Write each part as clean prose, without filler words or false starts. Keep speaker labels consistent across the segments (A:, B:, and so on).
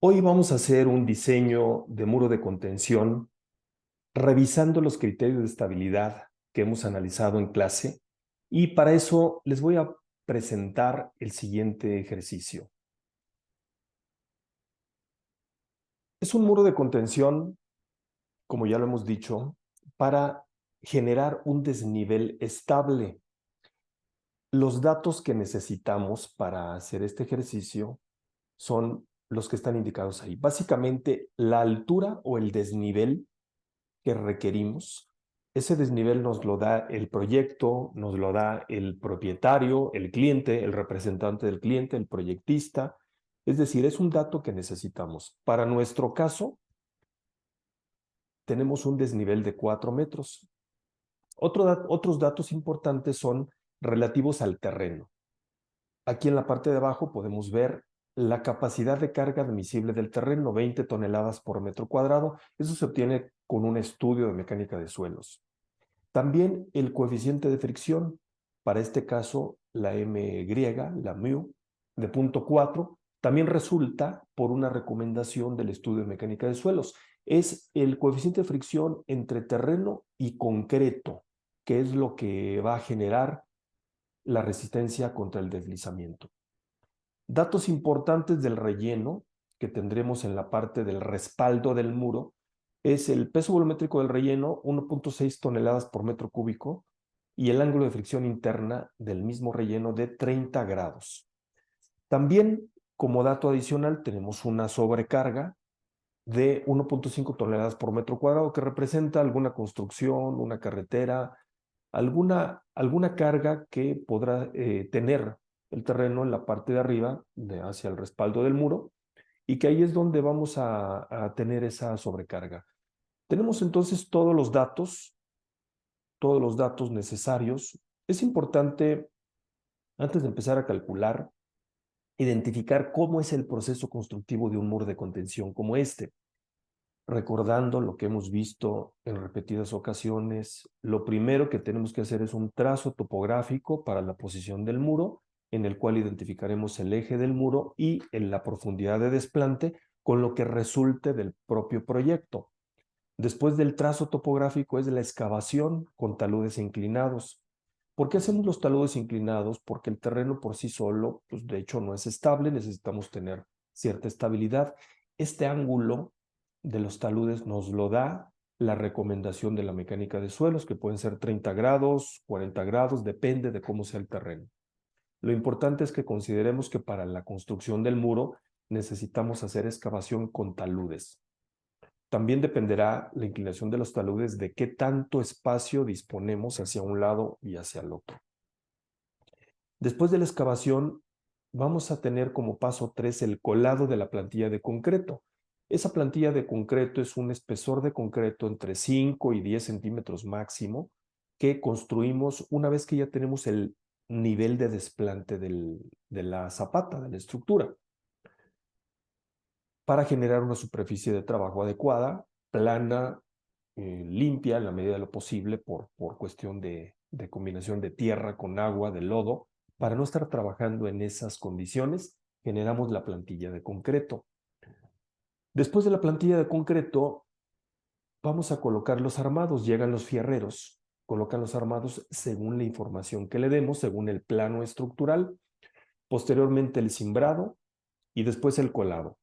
A: Hoy vamos a hacer un diseño de muro de contención revisando los criterios de estabilidad que hemos analizado en clase y para eso les voy a presentar el siguiente ejercicio. Es un muro de contención, como ya lo hemos dicho, para generar un desnivel estable. Los datos que necesitamos para hacer este ejercicio son los que están indicados ahí. Básicamente, la altura o el desnivel que requerimos. Ese desnivel nos lo da el proyecto, nos lo da el propietario, el cliente, el representante del cliente, el proyectista. Es decir, es un dato que necesitamos. Para nuestro caso, tenemos un desnivel de 4 metros. Otros datos importantes son relativos al terreno. Aquí en la parte de abajo podemos ver la capacidad de carga admisible del terreno, 20 toneladas por metro cuadrado. Eso se obtiene con un estudio de mecánica de suelos. También el coeficiente de fricción, para este caso la M griega, la mu, de 0.4, también resulta por una recomendación del estudio de mecánica de suelos. Es el coeficiente de fricción entre terreno y concreto, que es lo que va a generar la resistencia contra el deslizamiento. Datos importantes del relleno que tendremos en la parte del respaldo del muro es el peso volumétrico del relleno, 1.6 toneladas por metro cúbico, y el ángulo de fricción interna del mismo relleno de 30 grados. También, como dato adicional, tenemos una sobrecarga de 1.5 toneladas por metro cuadrado que representa alguna construcción, una carretera, alguna carga que podrá tener el terreno en la parte de arriba, hacia el respaldo del muro, y que ahí es donde vamos a tener esa sobrecarga. Tenemos entonces todos los datos necesarios. Es importante, antes de empezar a calcular, identificar cómo es el proceso constructivo de un muro de contención como este. Recordando lo que hemos visto en repetidas ocasiones, lo primero que tenemos que hacer es un trazo topográfico para la posición del muro, en el cual identificaremos el eje del muro y en la profundidad de desplante con lo que resulte del propio proyecto. Después del trazo topográfico es la excavación con taludes inclinados. ¿Por qué hacemos los taludes inclinados? Porque el terreno por sí solo, pues de hecho no es estable, necesitamos tener cierta estabilidad. Este ángulo de los taludes nos lo da la recomendación de la mecánica de suelos, que pueden ser 30 grados, 40 grados, depende de cómo sea el terreno. Lo importante es que consideremos que para la construcción del muro necesitamos hacer excavación con taludes. También dependerá la inclinación de los taludes de qué tanto espacio disponemos hacia un lado y hacia el otro. Después de la excavación, vamos a tener como paso 3 el colado de la plantilla de concreto. Esa plantilla de concreto es un espesor de concreto entre 5 y 10 centímetros máximo que construimos una vez que ya tenemos el nivel de desplante de la zapata, de la estructura, para generar una superficie de trabajo adecuada, plana, limpia en la medida de lo posible por cuestión de combinación de tierra con agua, de lodo. Para no estar trabajando en esas condiciones, generamos la plantilla de concreto. Después de la plantilla de concreto, vamos a colocar los armados. Llegan los fierreros, colocan los armados según la información que le demos, según el plano estructural. Posteriormente el cimbrado y después el colado,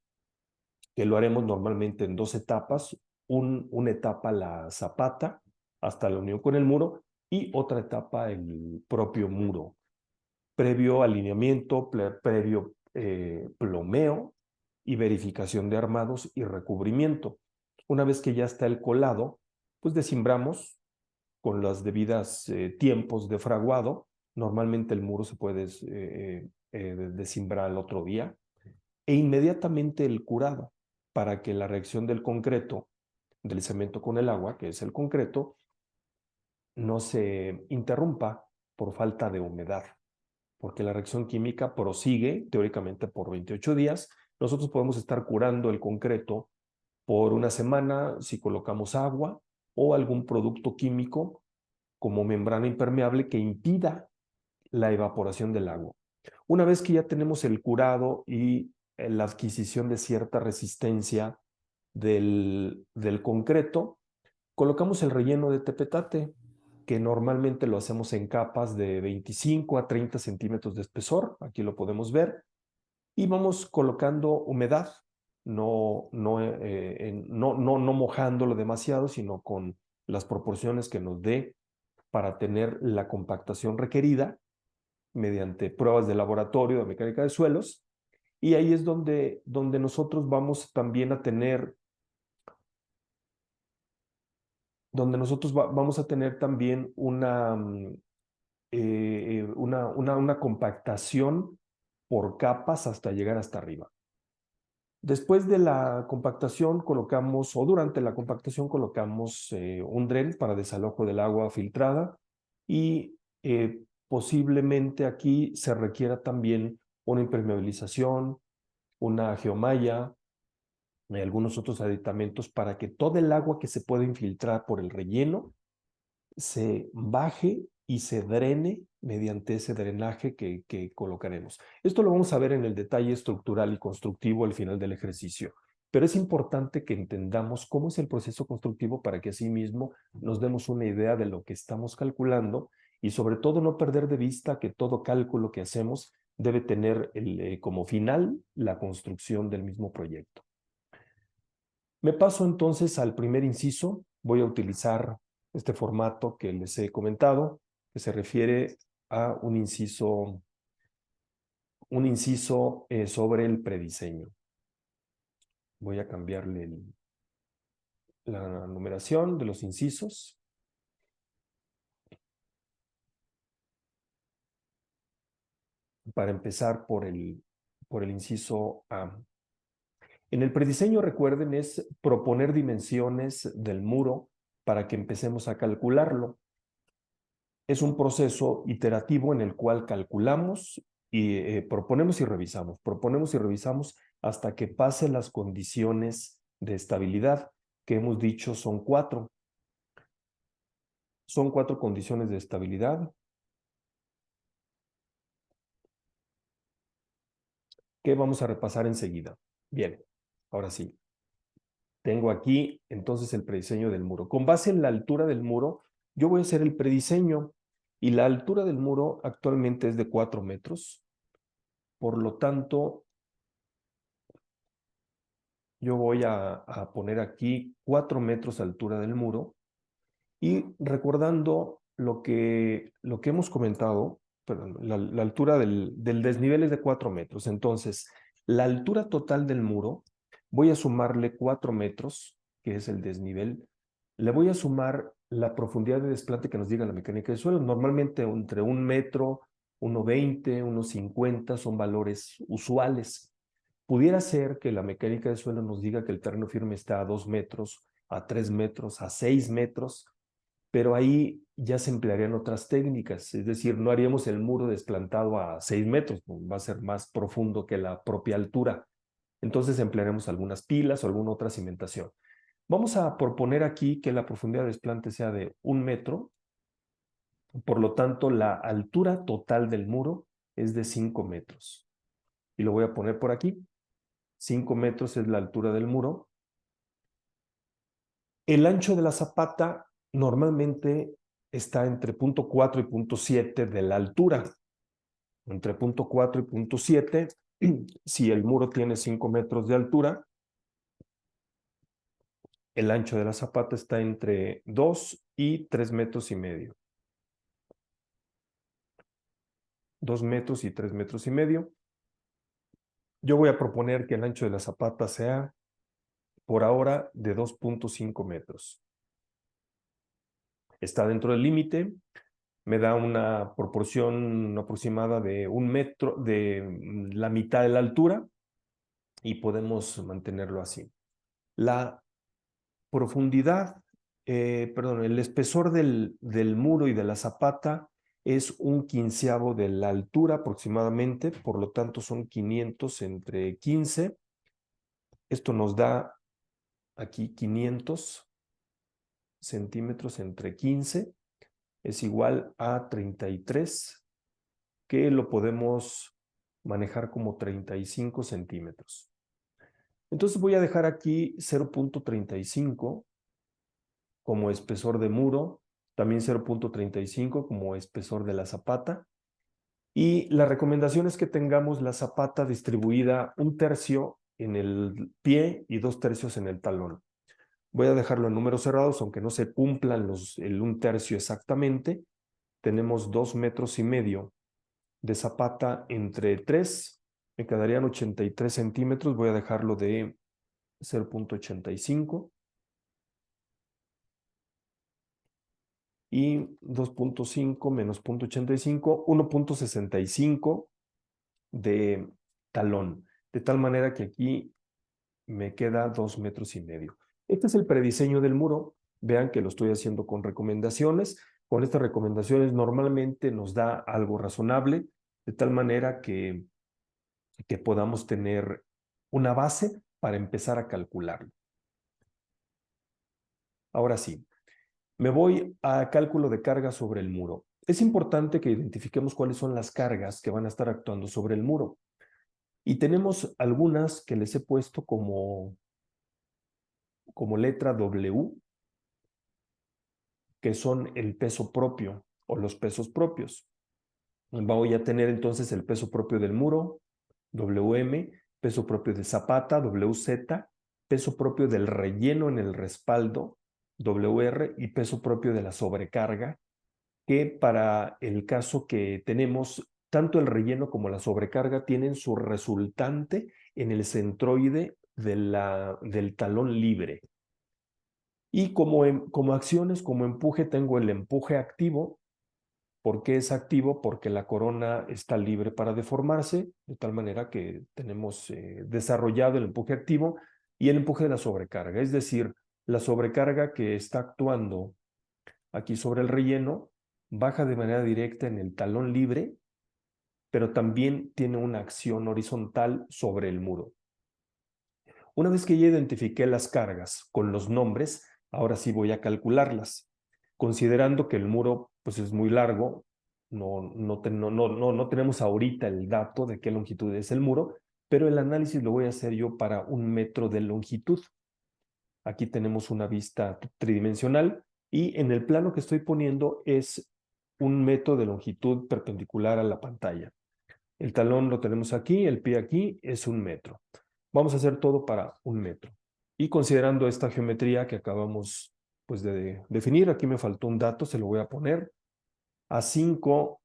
A: que lo haremos normalmente en 2 etapas. Una etapa la zapata hasta la unión con el muro y otra etapa el propio muro, previo alineamiento, previo plomeo y verificación de armados y recubrimiento. Una vez que ya está el colado, pues desimbramos con las debidas tiempos de fraguado. Normalmente el muro se puede desimbrar el otro día, e inmediatamente el curado, para que la reacción del concreto, del cemento con el agua, que es el concreto, no se interrumpa por falta de humedad, porque la reacción química prosigue teóricamente por 28 días. Nosotros podemos estar curando el concreto por una semana si colocamos agua o algún producto químico como membrana impermeable que impida la evaporación del agua. Una vez que ya tenemos el curado y la adquisición de cierta resistencia del concreto, colocamos el relleno de tepetate, que normalmente lo hacemos en capas de 25 a 30 centímetros de espesor, aquí lo podemos ver, y vamos colocando humedad, no mojándolo demasiado, sino con las proporciones que nos dé para tener la compactación requerida mediante pruebas de laboratorio de mecánica de suelos. Y ahí es donde nosotros vamos también a tener, vamos a tener también una compactación por capas hasta llegar hasta arriba. Después de la compactación colocamos, o durante la compactación colocamos un dren para desalojo del agua filtrada y posiblemente aquí se requiera también una impermeabilización, una geomalla y algunos otros aditamentos para que todo el agua que se pueda infiltrar por el relleno se baje y se drene mediante ese drenaje que colocaremos. Esto lo vamos a ver en el detalle estructural y constructivo al final del ejercicio, pero es importante que entendamos cómo es el proceso constructivo para que asimismo nos demos una idea de lo que estamos calculando y sobre todo no perder de vista que todo cálculo que hacemos debe tener como final la construcción del mismo proyecto. Me paso entonces al primer inciso. Voy a utilizar este formato que les he comentado, que se refiere a un inciso sobre el prediseño. Voy a cambiarle la numeración de los incisos. Para empezar por el inciso A. En el prediseño, recuerden, es proponer dimensiones del muro para que empecemos a calcularlo. Es un proceso iterativo en el cual calculamos y proponemos y revisamos hasta que pase las condiciones de estabilidad, que hemos dicho son 4. Son 4 condiciones de estabilidad que vamos a repasar enseguida. Bien, ahora sí. Tengo aquí entonces el prediseño del muro. Con base en la altura del muro, yo voy a hacer el prediseño y la altura del muro actualmente es de 4 metros. Por lo tanto, yo voy a poner aquí 4 metros de altura del muro y recordando lo que hemos comentado, perdón, la altura del desnivel es de 4 metros. Entonces, la altura total del muro, voy a sumarle 4 metros, que es el desnivel. Le voy a sumar la profundidad de desplante que nos diga la mecánica de suelo. Normalmente entre 1 metro, 1,20, 1,50 son valores usuales. Pudiera ser que la mecánica de suelo nos diga que el terreno firme está a 2 metros, a 3 metros, a 6 metros, pero ahí ya se emplearían otras técnicas, es decir, no haríamos el muro desplantado a 6 metros, va a ser más profundo que la propia altura. Entonces emplearemos algunas pilas o alguna otra cimentación. Vamos a proponer aquí que la profundidad de desplante sea de 1 metro, por lo tanto la altura total del muro es de 5 metros. Y lo voy a poner por aquí. 5 metros es la altura del muro. El ancho de la zapata normalmente está entre 0,4 y 0,7 de la altura. Entre 0,4 y 0,7, si el muro tiene 5 metros de altura, el ancho de la zapata está entre 2 y 3 metros y medio. 2 metros y 3 metros y medio. Yo voy a proponer que el ancho de la zapata sea, por ahora, de 2,5 metros. Está dentro del límite. Me da una proporción aproximada de 1 metro, de la mitad de la altura, y podemos mantenerlo así. La profundidad, el espesor del muro y de la zapata es 1/15 de la altura aproximadamente, por lo tanto son 500 entre 15. Esto nos da aquí 500 centímetros entre 15, es igual a 33, que lo podemos manejar como 35 centímetros. Entonces voy a dejar aquí 0.35 como espesor de muro, también 0.35 como espesor de la zapata. Y la recomendación es que tengamos la zapata distribuida 1/3 en el pie y 2/3 en el talón. Voy a dejarlo en números cerrados, aunque no se cumplan el 1/3 exactamente. Tenemos 2,5 metros de zapata entre 3, me quedarían 83 centímetros. Voy a dejarlo de 0.85 y 2.5 menos 0.85, 1.65 de talón, de tal manera que aquí me queda 2,5 metros. Este es el prediseño del muro. Vean que lo estoy haciendo con recomendaciones. Con estas recomendaciones normalmente nos da algo razonable, de tal manera que podamos tener una base para empezar a calcularlo. Ahora sí, me voy a cálculo de carga sobre el muro. Es importante que identifiquemos cuáles son las cargas que van a estar actuando sobre el muro. Y tenemos algunas que les he puesto como letra W, que son el peso propio o los pesos propios. Voy a tener entonces el peso propio del muro, WM, peso propio de zapata, WZ, peso propio del relleno en el respaldo, WR, y peso propio de la sobrecarga, que para el caso que tenemos, tanto el relleno como la sobrecarga tienen su resultante en el centroide del talón libre. Y como acciones, como empuje, tengo el empuje activo. ¿Por qué es activo? Porque la corona está libre para deformarse, de tal manera que tenemos desarrollado el empuje activo y el empuje de la sobrecarga. Es decir, la sobrecarga que está actuando aquí sobre el relleno baja de manera directa en el talón libre, pero también tiene una acción horizontal sobre el muro. Una vez que ya identifiqué las cargas con los nombres, ahora sí voy a calcularlas. Considerando que el muro pues, es muy largo, no tenemos ahorita el dato de qué longitud es el muro, pero el análisis lo voy a hacer yo para 1 metro de longitud. Aquí tenemos una vista tridimensional y en el plano que estoy poniendo es 1 metro de longitud perpendicular a la pantalla. El talón lo tenemos aquí, el pie aquí es 1 metro. Vamos a hacer todo para 1 metro. Y considerando esta geometría que acabamos pues, de definir, aquí me faltó un dato, se lo voy a poner. A 5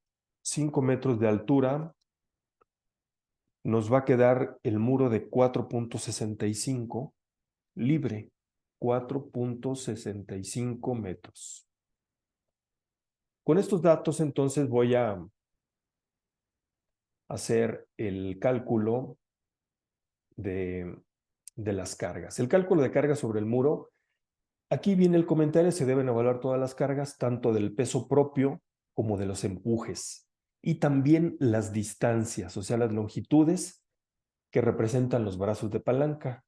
A: metros de altura nos va a quedar el muro de 4.65 libre. 4.65 metros. Con estos datos entonces voy a hacer el cálculo de las cargas. El cálculo de cargas sobre el muro, aquí viene el comentario, se deben evaluar todas las cargas, tanto del peso propio como de los empujes, y también las distancias, o sea, las longitudes que representan los brazos de palanca.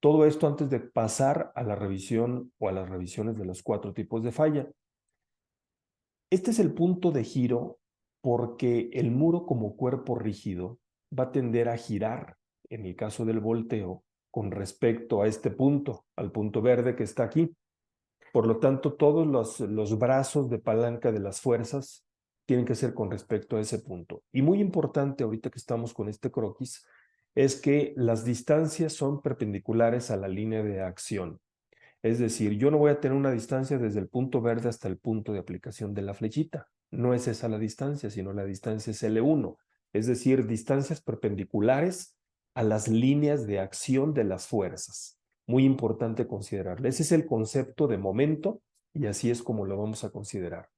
A: Todo esto antes de pasar a la revisión o a las revisiones de los 4 tipos de falla. Este es el punto de giro porque el muro como cuerpo rígido va a tender a girar en el caso del volteo con respecto a este punto, al punto verde que está aquí. Por lo tanto, todos los brazos de palanca de las fuerzas tienen que ser con respecto a ese punto. Y muy importante ahorita que estamos con este croquis es que las distancias son perpendiculares a la línea de acción. Es decir, yo no voy a tener una distancia desde el punto verde hasta el punto de aplicación de la flechita. No es esa la distancia, sino la distancia es L1. Es decir, distancias perpendiculares a las líneas de acción de las fuerzas. Muy importante considerarlo. Ese es el concepto de momento y así es como lo vamos a considerar.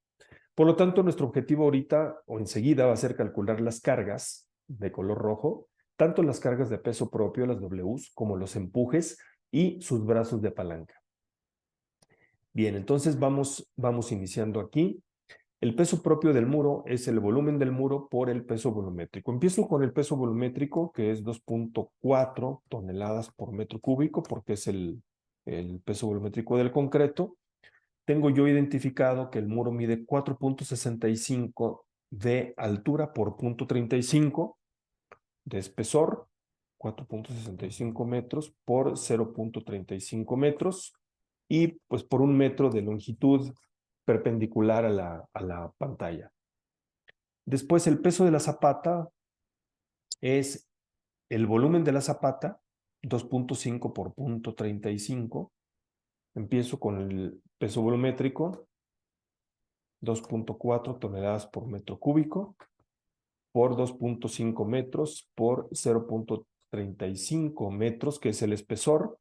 A: Por lo tanto, nuestro objetivo ahorita o enseguida va a ser calcular las cargas de color rojo, tanto las cargas de peso propio, las Ws, como los empujes y sus brazos de palanca. Bien, entonces vamos iniciando aquí. El peso propio del muro es el volumen del muro por el peso volumétrico. Empiezo con el peso volumétrico, que es 2.4 toneladas por metro cúbico, porque es el peso volumétrico del concreto. Tengo yo identificado que el muro mide 4.65 de altura por 0.35. de espesor, 4.65 metros por 0.35 metros y pues por 1 metro de longitud perpendicular a la pantalla. Después el peso de la zapata es el volumen de la zapata, 2.5 por 0.35. Empiezo con el peso volumétrico, 2.4 toneladas por metro cúbico, por 2.5 metros por 0.35 metros, que es el espesor,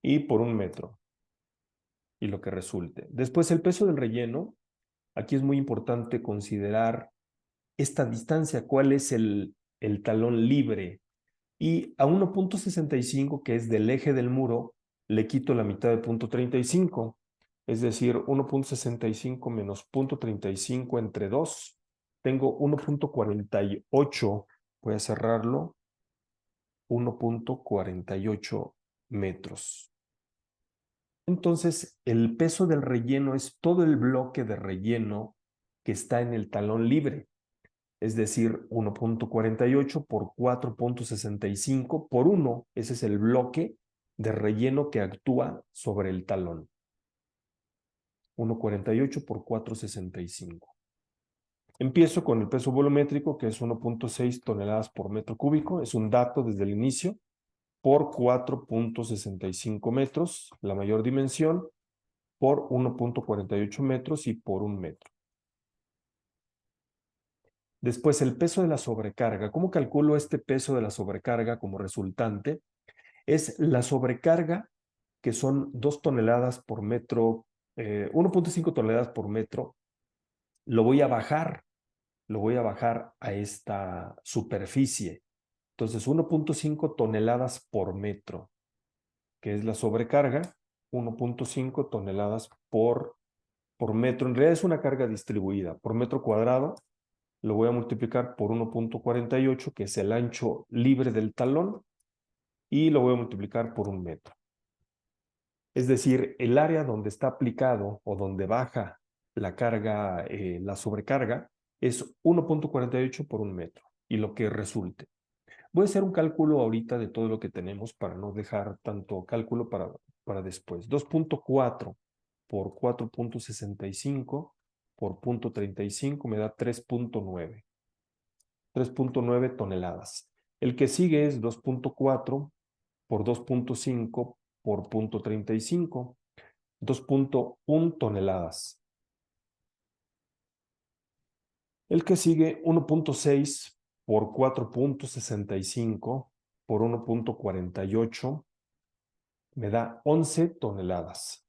A: y por 1 metro, y lo que resulte. Después el peso del relleno, aquí es muy importante considerar esta distancia, cuál es el talón libre, y a 1.65, que es del eje del muro, le quito la mitad de 0.35, es decir, 1.65 menos 0.35 entre 2, tengo 1.48, voy a cerrarlo, 1.48 metros. Entonces, el peso del relleno es todo el bloque de relleno que está en el talón libre, es decir, 1.48 por 4.65 por 1. Ese es el bloque de relleno que actúa sobre el talón. 1.48 por 4.65. Empiezo con el peso volumétrico, que es 1.6 toneladas por metro cúbico. Es un dato desde el inicio, por 4.65 metros, la mayor dimensión, por 1.48 metros y por 1 metro. Después, el peso de la sobrecarga. ¿Cómo calculo este peso de la sobrecarga como resultante? Es la sobrecarga, que son 2 toneladas por metro, 1.5 toneladas por metro. Lo voy a bajar a esta superficie. Entonces, 1.5 toneladas por metro, que es la sobrecarga, 1.5 toneladas por metro. En realidad es una carga distribuida por metro cuadrado. Lo voy a multiplicar por 1.48, que es el ancho libre del talón, y lo voy a multiplicar por 1 metro. Es decir, el área donde está aplicado o donde baja la carga, la sobrecarga, es 1.48 por 1 metro, y lo que resulte. Voy a hacer un cálculo ahorita de todo lo que tenemos para no dejar tanto cálculo para después. 2.4 por 4.65 por 0.35 me da 3.9. 3.9 toneladas. El que sigue es 2.4 por 2.5 por 0.35, 2.1 toneladas. El que sigue 1.6 por 4.65 por 1.48 me da 11 toneladas.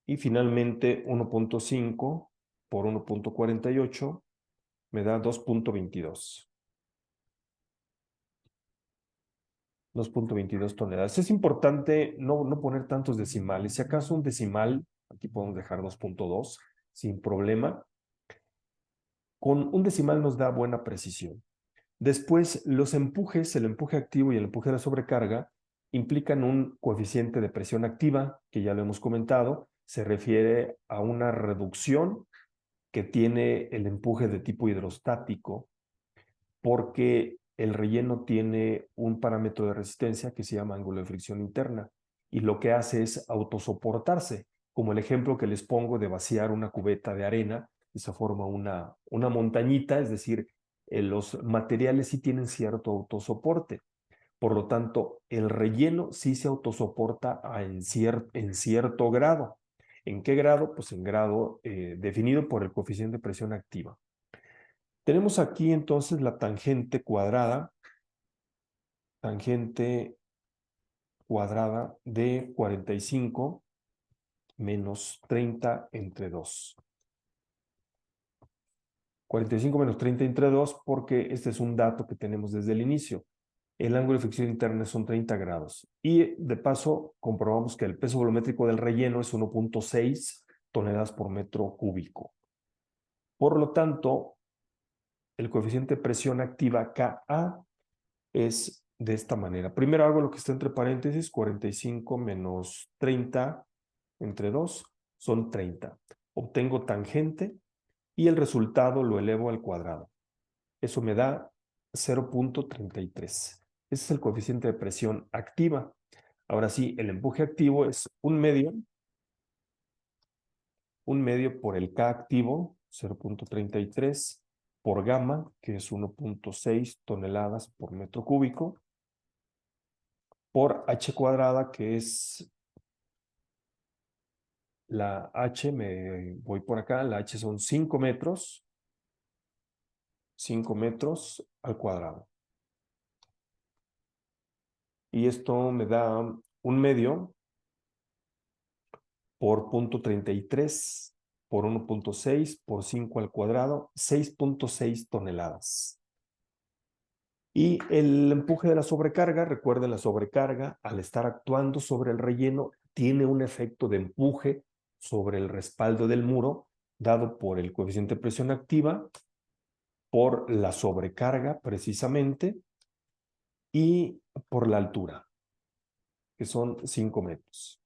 A: Y finalmente 1.5 por 1.48 me da 2.22. 2.22 toneladas. Es importante no poner tantos decimales. Si acaso un decimal, aquí podemos dejar 2.2 sin problema. Con un decimal nos da buena precisión. Después, los empujes, el empuje activo y el empuje de sobrecarga, implican un coeficiente de presión activa, que ya lo hemos comentado. Se refiere a una reducción que tiene el empuje de tipo hidrostático, porque el relleno tiene un parámetro de resistencia que se llama ángulo de fricción interna, y lo que hace es autosoportarse, como el ejemplo que les pongo de vaciar una cubeta de arena, y se forma una montañita, es decir, los materiales sí tienen cierto autosoporte. Por lo tanto, el relleno sí se autosoporta en cierto grado. ¿En qué grado? Pues en grado definido por el coeficiente de presión activa. Tenemos aquí entonces la tangente cuadrada de 45 menos 30 entre 2. 45 menos 30 entre 2, porque este es un dato que tenemos desde el inicio. El ángulo de fricción interna son 30 grados. Y de paso comprobamos que el peso volumétrico del relleno es 1.6 toneladas por metro cúbico. Por lo tanto, el coeficiente de presión activa Ka es de esta manera. Primero hago lo que está entre paréntesis, 45 menos 30 entre 2 son 30. Obtengo tangente y el resultado lo elevo al cuadrado. Eso me da 0.33. Ese es el coeficiente de presión activa. Ahora sí, el empuje activo es un medio por el K activo, 0.33, por gamma, que es 1.6 toneladas por metro cúbico, por H cuadrada, que es la H, me voy por acá, la H son 5 metros al cuadrado. Y esto me da un medio por 0.33 por 1.6 por 5 al cuadrado, 6.6 toneladas. Y el empuje de la sobrecarga, recuerden, la sobrecarga, al estar actuando sobre el relleno, tiene un efecto de empuje sobre el respaldo del muro, dado por el coeficiente de presión activa, por la sobrecarga precisamente, y por la altura, que son 5 metros.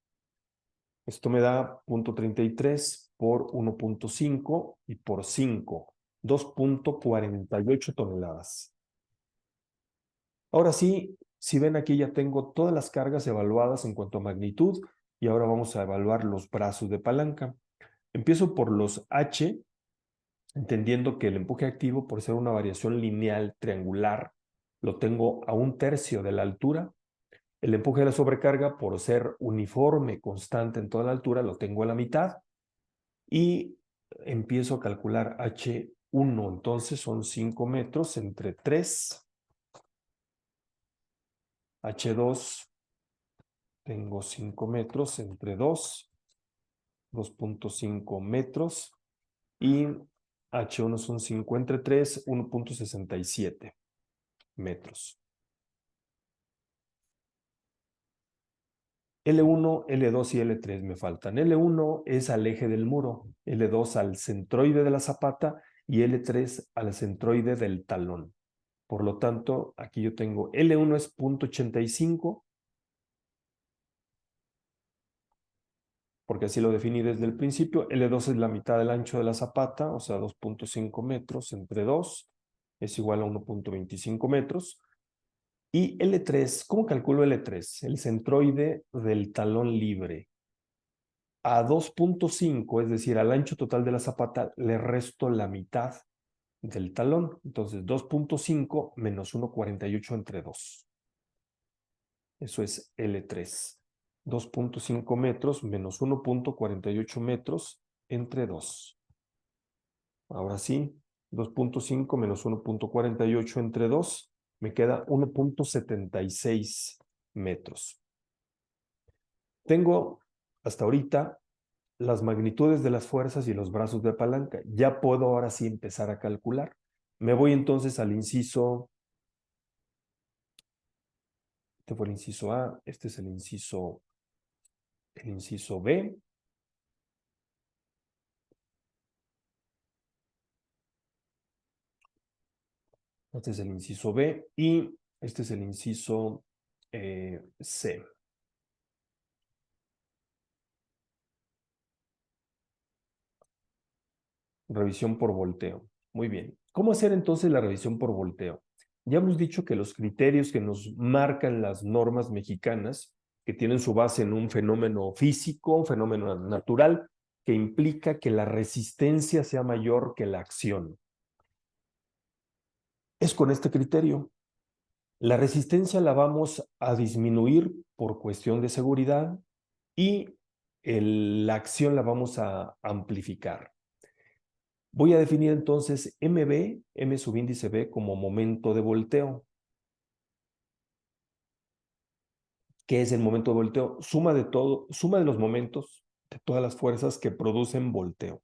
A: Esto me da 0.33 por 1.5 y por 5, 2.48 toneladas. Ahora sí, si ven aquí ya tengo todas las cargas evaluadas en cuanto a magnitud y ahora vamos a evaluar los brazos de palanca. Empiezo por los H, entendiendo que el empuje activo, por ser una variación lineal triangular, lo tengo a 1/3 de la altura. El empuje de la sobrecarga, por ser uniforme, constante en toda la altura, lo tengo a la mitad. Y empiezo a calcular H1, entonces son 5 metros entre 3. H2, tengo 5 metros entre 2, 2.5 metros. Y H1 son 5 entre 3, 1.67 metros. L1, L2 y L3 me faltan. L1 es al eje del muro, L2 al centroide de la zapata y L3 al centroide del talón. Por lo tanto, aquí yo tengo L1 es 0.85, porque así lo definí desde el principio. L2 es la mitad del ancho de la zapata, o sea, 2.5 metros entre 2 es igual a 1.25 metros. Y L3, ¿cómo calculo L3? El centroide del talón libre. A 2.5, es decir, al ancho total de la zapata, le resto la mitad del talón. Entonces, 2.5 menos 1.48 entre 2. Eso es L3. 2.5 metros menos 1.48 metros entre 2. Ahora sí, 2.5 menos 1.48 entre 2, me queda 1.76 metros. Tengo hasta ahorita las magnitudes de las fuerzas y los brazos de palanca. Ya puedo ahora sí empezar a calcular. Me voy entonces al inciso. Este fue el inciso A, este es el inciso B. Este es el inciso B y este es el inciso C. Revisión por volteo. Muy bien. ¿Cómo hacer entonces la revisión por volteo? Ya hemos dicho que los criterios que nos marcan las normas mexicanas, que tienen su base en un fenómeno físico, un fenómeno natural, que implica que la resistencia sea mayor que la acción. Es con este criterio. La resistencia la vamos a disminuir por cuestión de seguridad y la acción la vamos a amplificar. Voy a definir entonces MB, M subíndice B, como momento de volteo. ¿Qué es el momento de volteo? Suma de los momentos de todas las fuerzas que producen volteo.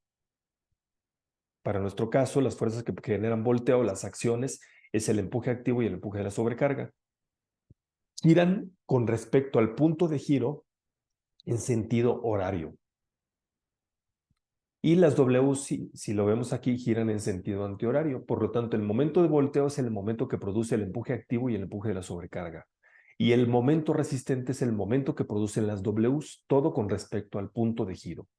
A: Para nuestro caso, las fuerzas que generan volteo, las acciones, es el empuje activo y el empuje de la sobrecarga. Giran con respecto al punto de giro en sentido horario. Y las W, si lo vemos aquí, giran en sentido antihorario. Por lo tanto, el momento de volteo es el momento que produce el empuje activo y el empuje de la sobrecarga. Y el momento resistente es el momento que producen las Ws, todo con respecto al punto de giro.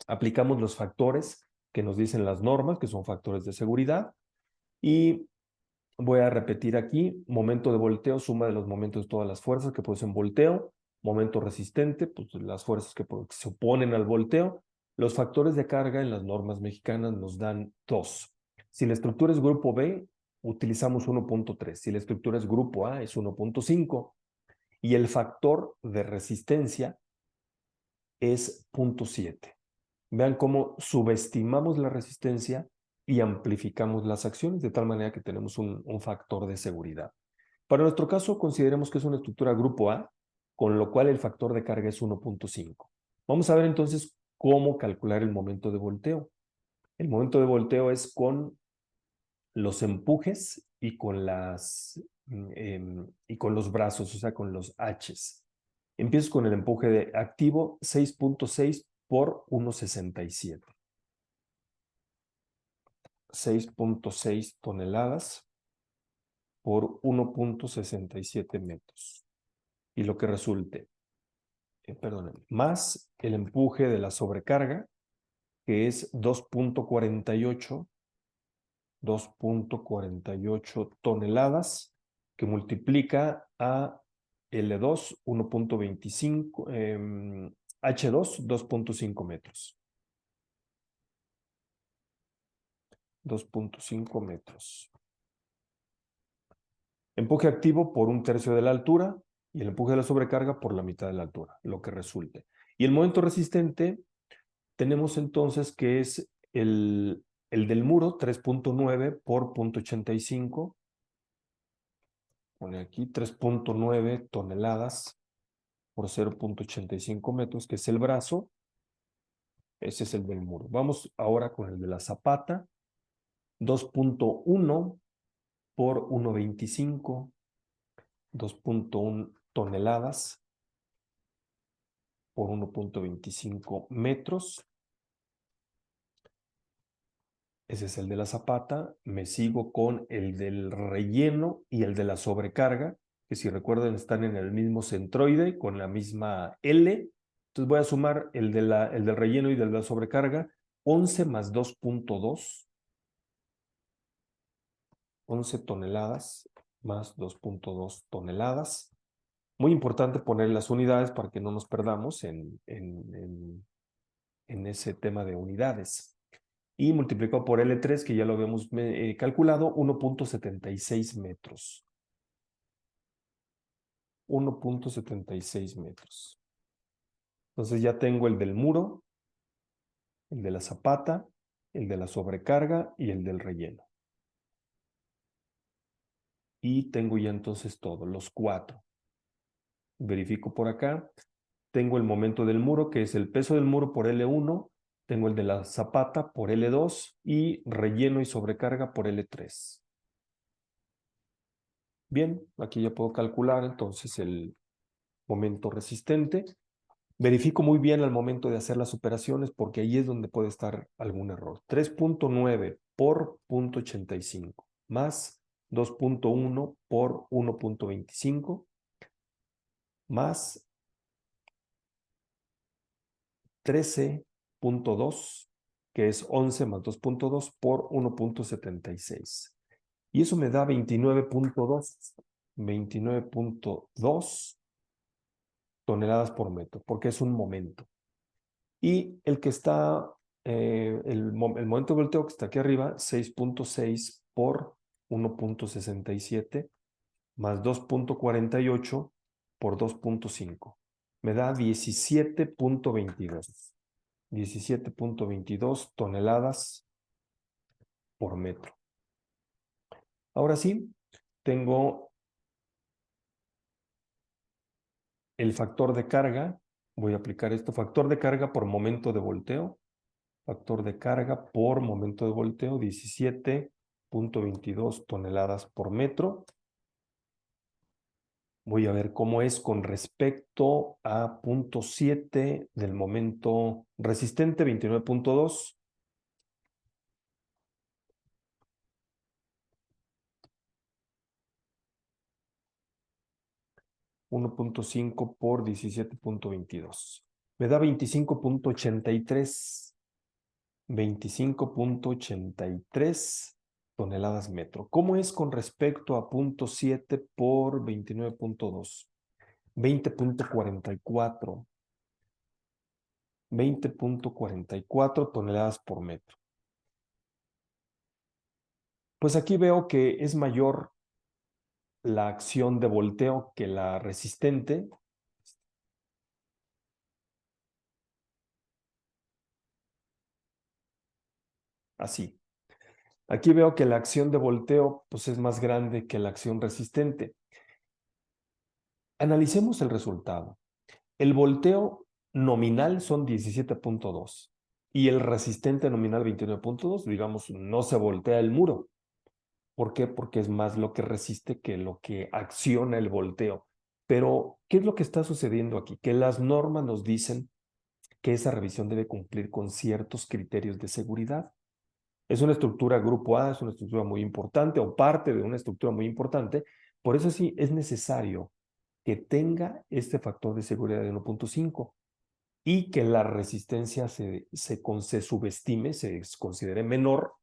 A: Aplicamos los factores que nos dicen las normas, que son factores de seguridad, Y voy a repetir aquí, momento de volteo, suma de los momentos de todas las fuerzas que producen volteo, momento resistente, pues las fuerzas que se oponen al volteo. Los factores de carga en las normas mexicanas nos dan 2. Si la estructura es grupo B, utilizamos 1.3. Si la estructura es grupo A, es 1.5. Y el factor de resistencia es 0.7. Vean cómo subestimamos la resistencia y amplificamos las acciones de tal manera que tenemos un factor de seguridad. Para nuestro caso, consideremos que es una estructura grupo A, con lo cual el factor de carga es 1.5. Vamos a ver entonces cómo calcular el momento de volteo. El momento de volteo es con los empujes y con los brazos, o sea, con los H's. Empiezo con el empuje de activo 6.6 por 1.67. 6.6 toneladas por 1.67 metros. Y lo que resulte, más el empuje de la sobrecarga, que es 2.48 toneladas, que multiplica a L2, 1.25, H2, 2.5 metros. 2.5 metros. Empuje activo por 1/3 de la altura y el empuje de la sobrecarga por la mitad de la altura, lo que resulte. Y el momento resistente tenemos entonces que es el del muro, 3.9 por 0.85. Pone aquí 3.9 toneladas por 0.85 metros, que es el brazo. Ese es el del muro. Vamos ahora con el de la zapata. 2.1 por 1.25. 2.1 toneladas por 1.25 metros. Ese es el de la zapata. Me sigo con el del relleno y el de la sobrecarga, que si recuerdan están en el mismo centroide con la misma L. Entonces voy a sumar el del relleno y del de la sobrecarga. 11 más 2.2. 11 toneladas más 2.2 toneladas. Muy importante poner las unidades para que no nos perdamos en ese tema de unidades. Y multiplicado por L3, que ya lo habíamos calculado, 1.76 metros. 1.76 metros. Entonces ya tengo el del muro, el de la zapata, el de la sobrecarga y el del relleno. Y tengo ya entonces todos, los 4. Verifico por acá. Tengo el momento del muro, que es el peso del muro por L1. Tengo el de la zapata por L2 y relleno y sobrecarga por L3. Bien, aquí ya puedo calcular entonces el momento resistente. Verifico muy bien al momento de hacer las operaciones porque ahí es donde puede estar algún error. 3.9 por 0.85 más 2.1 por 1.25 más 13.2, que es 11 más 2.2 por 1.76. Y eso me da 29.2. 29.2 toneladas por metro, porque es un momento. Y el que está, el momento de volteo que está aquí arriba, 6.6 por 1.67 más 2.48 por 2.5. Me da 17.22. 17.22 toneladas por metro. Ahora sí, tengo el factor de carga. Voy a aplicar esto. Factor de carga por momento de volteo. Factor de carga por momento de volteo, 17.22 toneladas por metro. Voy a ver cómo es con respecto a 0.7 del momento resistente, 29.2. 1.5 por 17.22. Me da 25.83. 25.83 toneladas metro. ¿Cómo es con respecto a 0.7 por 29.2? 20.44. 20.44 toneladas por metro. Pues aquí veo que es mayor la acción de volteo que la resistente. Así. Aquí veo que la acción de volteo pues, es más grande que la acción resistente. Analicemos el resultado. El volteo nominal son 17.2 y el resistente nominal 29.2. Digamos, no se voltea el muro. ¿Por qué? Porque es más lo que resiste que lo que acciona el volteo. Pero, ¿qué es lo que está sucediendo aquí? Que las normas nos dicen que esa revisión debe cumplir con ciertos criterios de seguridad. Es una estructura grupo A, es una estructura muy importante o parte de una estructura muy importante. Por eso sí es necesario que tenga este factor de seguridad de 1.5 y que la resistencia se subestime, se considere menor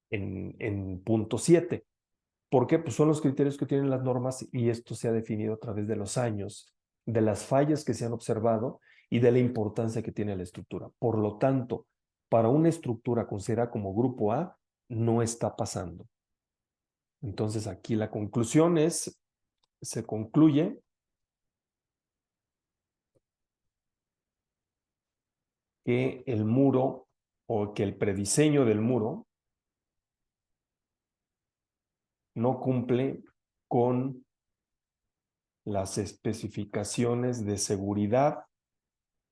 A: en 0.7. ¿Por qué? Pues son los criterios que tienen las normas y esto se ha definido a través de los años, de las fallas que se han observado y de la importancia que tiene la estructura. Por lo tanto, para una estructura considerada como grupo A, no está pasando. Entonces aquí la conclusión es, se concluye que el muro o que el prediseño del muro no cumple con las especificaciones de seguridad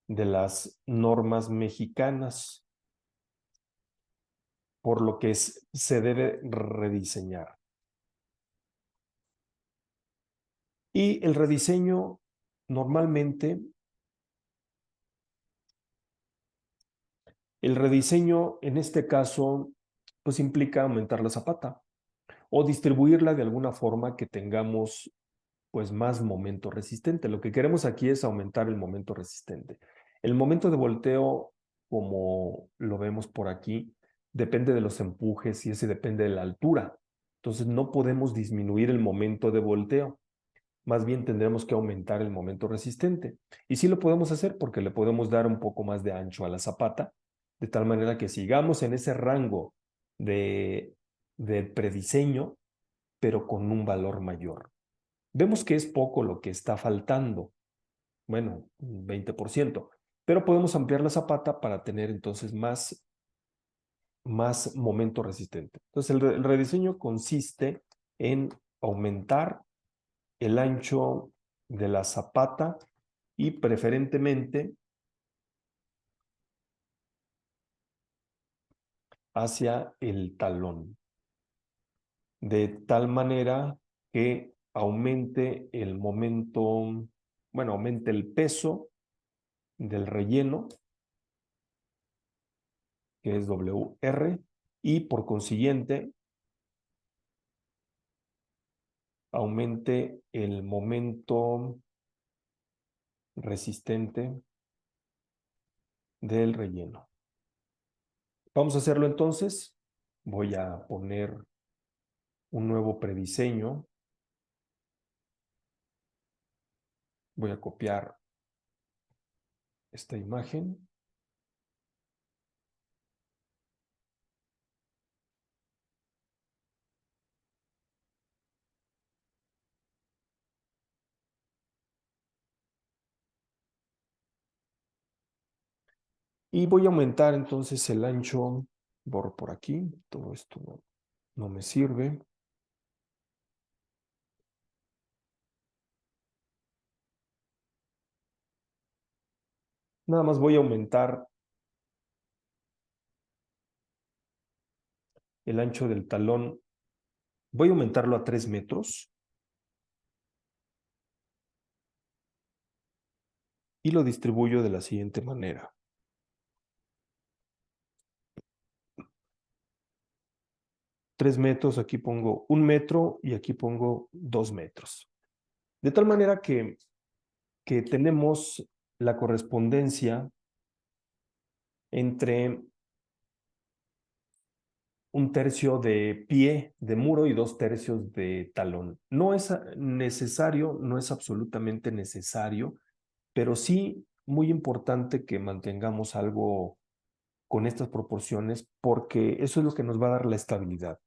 A: de las normas mexicanas, por lo que se debe rediseñar. Y el rediseño normalmente, el rediseño en este caso, pues implica aumentar la zapata o distribuirla de alguna forma que tengamos pues más momento resistente. Lo que queremos aquí es aumentar el momento resistente. El momento de volteo, como lo vemos por aquí, depende de los empujes y ese depende de la altura. Entonces no podemos disminuir el momento de volteo. Más bien tendremos que aumentar el momento resistente. Y sí lo podemos hacer porque le podemos dar un poco más de ancho a la zapata, de tal manera que sigamos en ese rango de prediseño, pero con un valor mayor. Vemos que es poco lo que está faltando, bueno, un 20%, pero podemos ampliar la zapata para tener entonces más momento resistente. Entonces el rediseño consiste en aumentar el ancho de la zapata y preferentemente hacia el talón, de tal manera que aumente el momento, bueno, aumente el peso del relleno, que es WR, y por consiguiente aumente el momento resistente del relleno. Vamos a hacerlo entonces. Voy a poner un nuevo prediseño. Voy a copiar esta imagen. Y voy a aumentar entonces el ancho. Borro por aquí. Todo esto no me sirve. Nada más voy a aumentar el ancho del talón. Voy a aumentarlo a 3 metros. Y lo distribuyo de la siguiente manera. 3 metros, aquí pongo 1 metro y aquí pongo 2 metros. De tal manera que tenemos la correspondencia entre un tercio de pie de muro y 2/3 de talón. No es necesario, no es absolutamente necesario, pero sí muy importante que mantengamos algo con estas proporciones porque eso es lo que nos va a dar la estabilidad.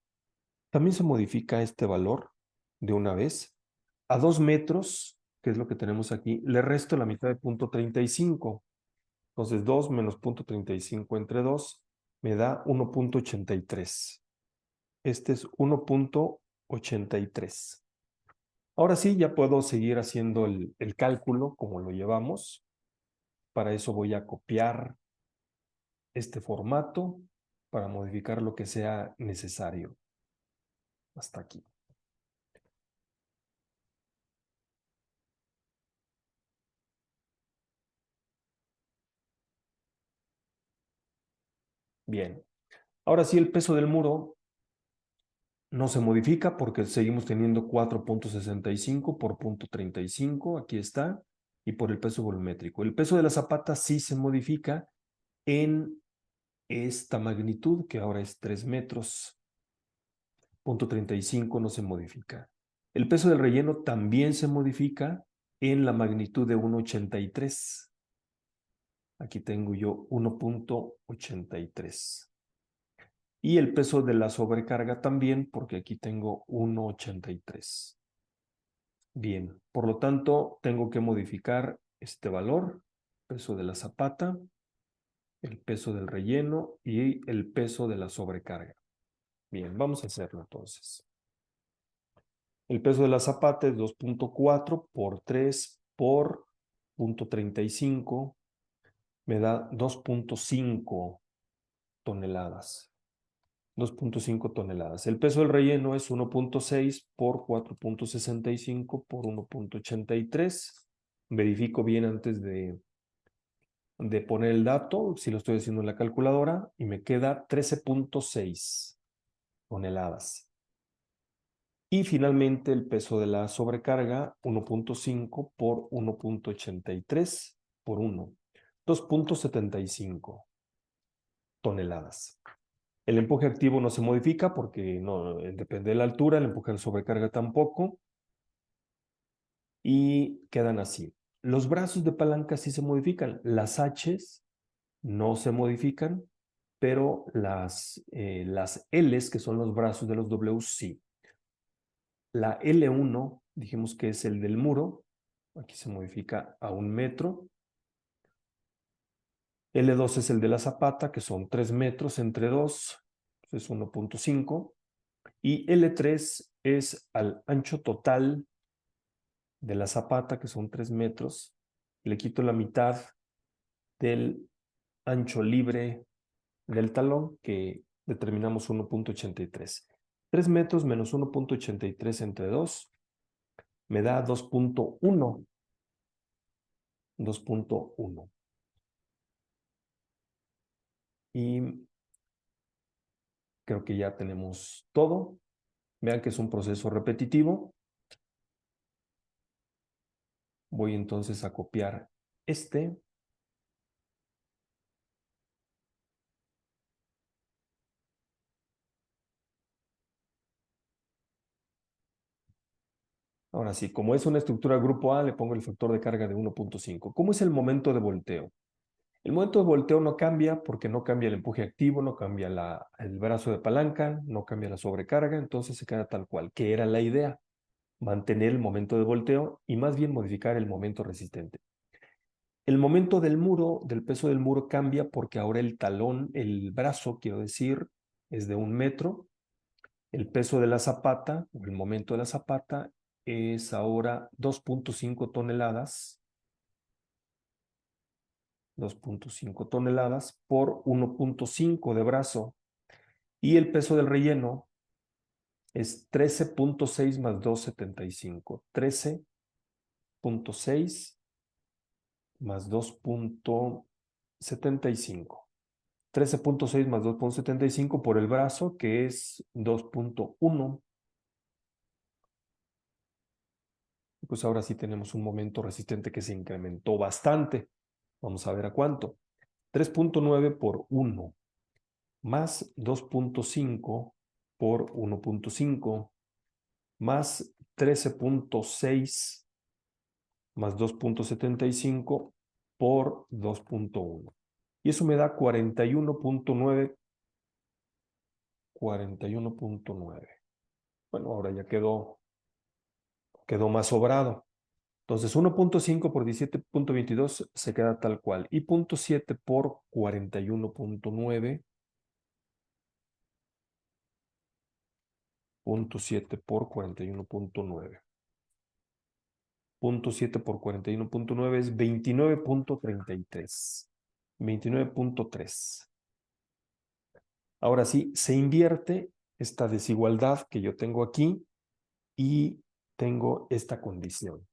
A: También se modifica este valor de una vez. A 2 metros, que es lo que tenemos aquí, le resto la mitad de 0.35. Entonces 2 menos 0.35 entre 2 me da 1.83. Este es 1.83. Ahora sí, ya puedo seguir haciendo el cálculo como lo llevamos. Para eso voy a copiar este formato para modificar lo que sea necesario. Hasta aquí. Bien. Ahora sí, el peso del muro no se modifica porque seguimos teniendo 4.65 por 0.35. Aquí está. Y por el peso volumétrico. El peso de la zapata sí se modifica en esta magnitud, que ahora es 3 metros. 0.35 no se modifica. El peso del relleno también se modifica en la magnitud de 1.83. Aquí tengo yo 1.83. Y el peso de la sobrecarga también, porque aquí tengo 1.83. Bien, por lo tanto, tengo que modificar este valor, peso de la zapata, el peso del relleno y el peso de la sobrecarga. Bien, vamos a hacerlo entonces. El peso de la zapata es 2.4 por 3 por 0.35, me da 2.5 toneladas. 2.5 toneladas. El peso del relleno es 1.6 por 4.65 por 1.83. Verifico bien antes de poner el dato, si lo estoy haciendo en la calculadora, y me queda 13.6 toneladas. Y finalmente el peso de la sobrecarga, 1.5 por 1.83 por 1, 2.75 toneladas. El empuje activo no se modifica porque no depende de la altura, el empuje de sobrecarga tampoco, y quedan así. Los brazos de palanca sí se modifican, las H's no se modifican, pero las L's, que son los brazos de los W, sí. La L1, dijimos que es el del muro, aquí se modifica a 1 metro. L2 es el de la zapata, que son 3 metros entre 2, es 1.5. Y L3 es al ancho total de la zapata, que son 3 metros. Le quito la mitad del ancho libre del talón, que determinamos 1.83. 3 metros menos 1.83 entre 2 me da 2.1. 2.1. Y creo que ya tenemos todo. Vean que es un proceso repetitivo. Voy entonces a copiar este. Ahora sí, como es una estructura grupo A, le pongo el factor de carga de 1.5. ¿Cómo es el momento de volteo? El momento de volteo no cambia porque no cambia el empuje activo, no cambia el brazo de palanca, no cambia la sobrecarga, entonces se queda tal cual, que era la idea, mantener el momento de volteo y más bien modificar el momento resistente. El momento del muro, del peso del muro cambia porque ahora el talón, el brazo, quiero decir, es de 1 metro. El peso de la zapata, o el momento de la zapata, es ahora 2.5 toneladas. 2.5 toneladas por 1.5 de brazo. Y el peso del relleno es 13.6 más 2.75. 13.6 más 2.75. 13.6 más 2.75 por el brazo, que es 2.1. Pues ahora sí tenemos un momento resistente que se incrementó bastante. Vamos a ver a cuánto. 3.9 por 1 más 2.5 por 1.5 más 13.6 más 2.75 por 2.1. Y eso me da 41.9. 41.9. Bueno, ahora ya quedó más sobrado. Entonces, 1.5 por 17.22 se queda tal cual. Y 0.7 por 41.9. 0.7 por 41.9. 0.7 por 41.9 es 29.33. 29.3. Ahora sí, se invierte esta desigualdad que yo tengo aquí y tengo esta condición.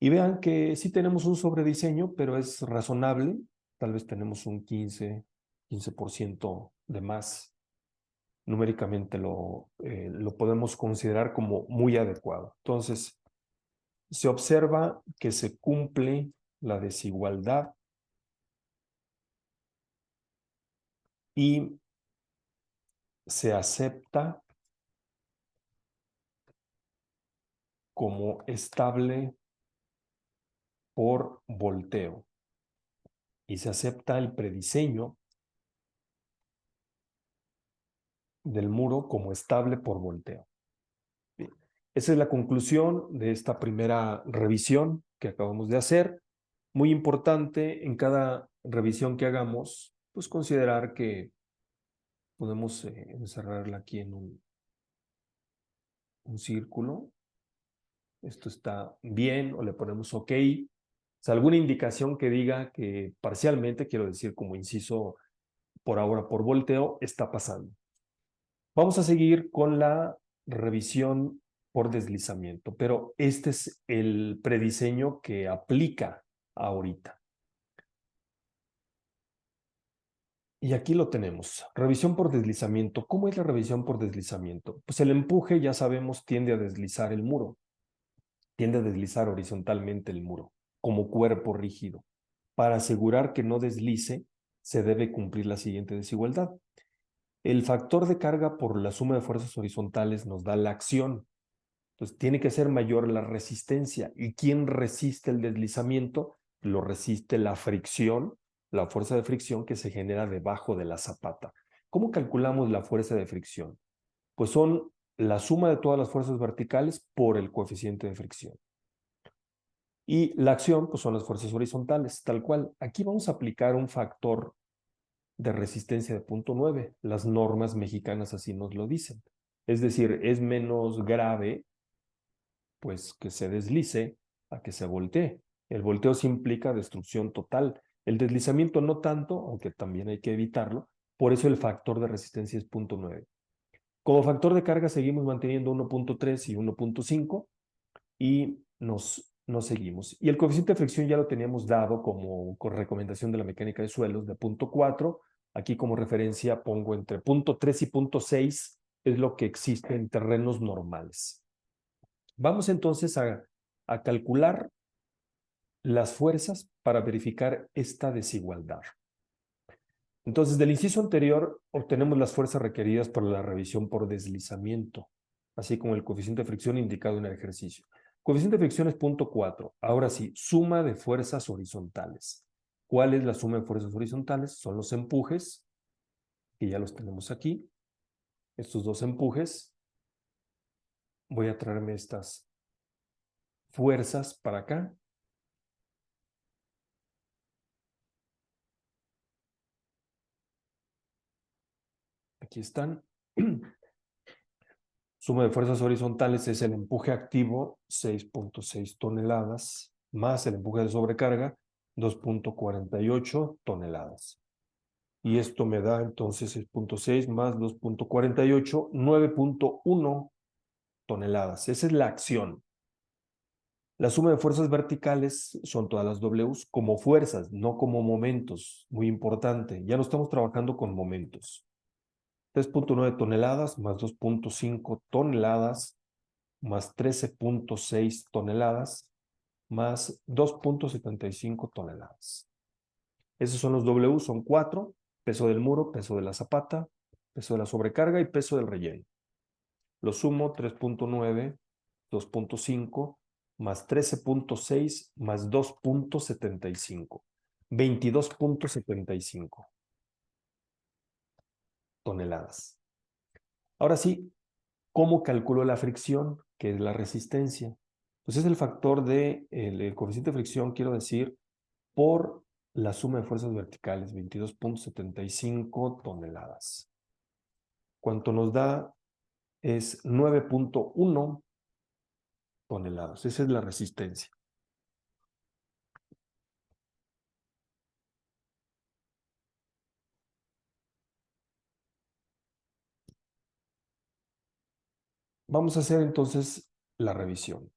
A: Y vean que sí tenemos un sobrediseño, pero es razonable. Tal vez tenemos un 15% de más. Numéricamente lo podemos considerar como muy adecuado. Entonces, se observa que se cumple la desigualdad y se acepta como estable por volteo. Y se acepta el prediseño del muro como estable por volteo. Bien. Esa es la conclusión de esta primera revisión que acabamos de hacer. Muy importante en cada revisión que hagamos, pues considerar que podemos encerrarla aquí en un círculo. Esto está bien o le ponemos OK. O alguna indicación que diga que parcialmente, quiero decir como inciso por ahora por volteo, está pasando. Vamos a seguir con la revisión por deslizamiento, pero este es el prediseño que aplica ahorita. Y aquí lo tenemos, revisión por deslizamiento. ¿Cómo es la revisión por deslizamiento? Pues el empuje, ya sabemos, tiende a deslizar el muro, tiende a deslizar horizontalmente el muro, como cuerpo rígido. Para asegurar que no deslice, se debe cumplir la siguiente desigualdad. El factor de carga por la suma de fuerzas horizontales nos da la acción. Entonces, tiene que ser mayor la resistencia. ¿Y quién resiste el deslizamiento? Lo resiste la fricción, la fuerza de fricción que se genera debajo de la zapata. ¿Cómo calculamos la fuerza de fricción? Pues son la suma de todas las fuerzas verticales por el coeficiente de fricción. Y la acción, pues son las fuerzas horizontales, tal cual. Aquí vamos a aplicar un factor de resistencia de 0.9. Las normas mexicanas así nos lo dicen. Es decir, es menos grave pues que se deslice a que se voltee. El volteo sí implica destrucción total. El deslizamiento no tanto, aunque también hay que evitarlo. Por eso el factor de resistencia es 0.9. Como factor de carga seguimos manteniendo 1.3 y 1.5 y nos seguimos. Y el coeficiente de fricción ya lo teníamos dado como con recomendación de la mecánica de suelos de 0.4. Aquí como referencia pongo entre 0.3 y 0.6 es lo que existe en terrenos normales. Vamos entonces a calcular las fuerzas para verificar esta desigualdad. Entonces, del inciso anterior obtenemos las fuerzas requeridas para la revisión por deslizamiento, así como el coeficiente de fricción indicado en el ejercicio. Coeficiente de fricción es 0.4. Ahora sí, suma de fuerzas horizontales. ¿Cuál es la suma de fuerzas horizontales? Son los empujes, que ya los tenemos aquí. Estos dos empujes. Voy a traerme estas fuerzas para acá. Aquí están. Suma de fuerzas horizontales es el empuje activo, 6.6 toneladas, más el empuje de sobrecarga, 2.48 toneladas. Y esto me da entonces 6.6 más 2.48, 9.1 toneladas. Esa es la acción. La suma de fuerzas verticales son todas las Ws como fuerzas, no como momentos. Muy importante. Ya no estamos trabajando con momentos. 3.9 toneladas más 2.5 toneladas más 13.6 toneladas más 2.75 toneladas. Esos son los W, son 4, Peso del muro, peso de la zapata, peso de la sobrecarga y peso del relleno. Lo sumo 3.9, 2.5, más 13.6, más 2.75. 22.75 toneladas. Ahora sí, ¿cómo calculo la fricción? ¿Qué es la resistencia? Pues es el factor el coeficiente de fricción, quiero decir, por la suma de fuerzas verticales, 22.75 toneladas. Cuánto nos da es 9.1 toneladas. Esa es la resistencia. Vamos a hacer entonces la revisión.